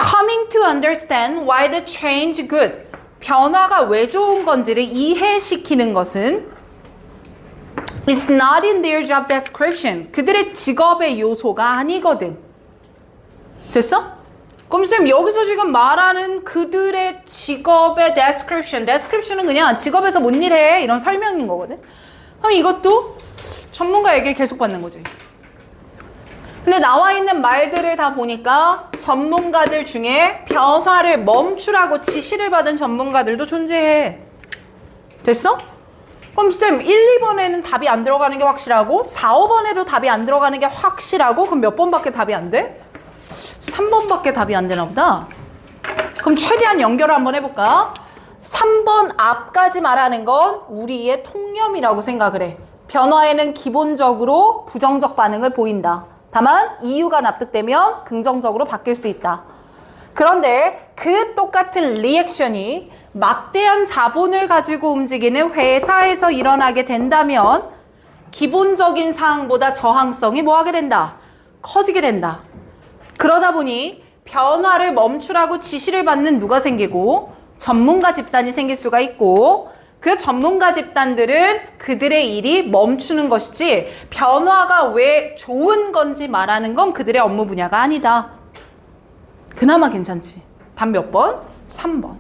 coming to understand why the change is good, 변화가 왜 좋은 건지를 이해시키는 것은 It's not in their job description. 그들의 직업의 요소가 아니거든. 됐어? 그럼 쌤 여기서 지금 말하는 그들의 직업의 description은 그냥 직업에서 뭔 일 해 이런 설명인 거거든. 그럼 이것도 전문가 얘기를 계속 받는 거지. 근데 나와 있는 말들을 다 보니까 전문가들 중에 변화를 멈추라고 지시를 받은 전문가들도 존재해. 됐어? 그럼 쌤 1, 2번에는 답이 안 들어가는 게 확실하고 4, 5번에도 답이 안 들어가는 게 확실하고 그럼 몇 번밖에 답이 안 돼? 3번밖에 답이 안 되나 보다. 그럼 최대한 연결을 한번 해볼까? 3번 앞까지 말하는 건 우리의 통념이라고 생각을 해. 변화에는 기본적으로 부정적 반응을 보인다. 다만 이유가 납득되면 긍정적으로 바뀔 수 있다. 그런데 그 똑같은 리액션이 막대한 자본을 가지고 움직이는 회사에서 일어나게 된다면 기본적인 사항보다 저항성이 뭐하게 된다? 커지게 된다. 그러다 보니 변화를 멈추라고 지시를 받는 누가 생기고 전문가 집단이 생길 수가 있고 그 전문가 집단들은 그들의 일이 멈추는 것이지 변화가 왜 좋은 건지 말하는 건 그들의 업무 분야가 아니다. 그나마 괜찮지. 답 몇 번? 3번.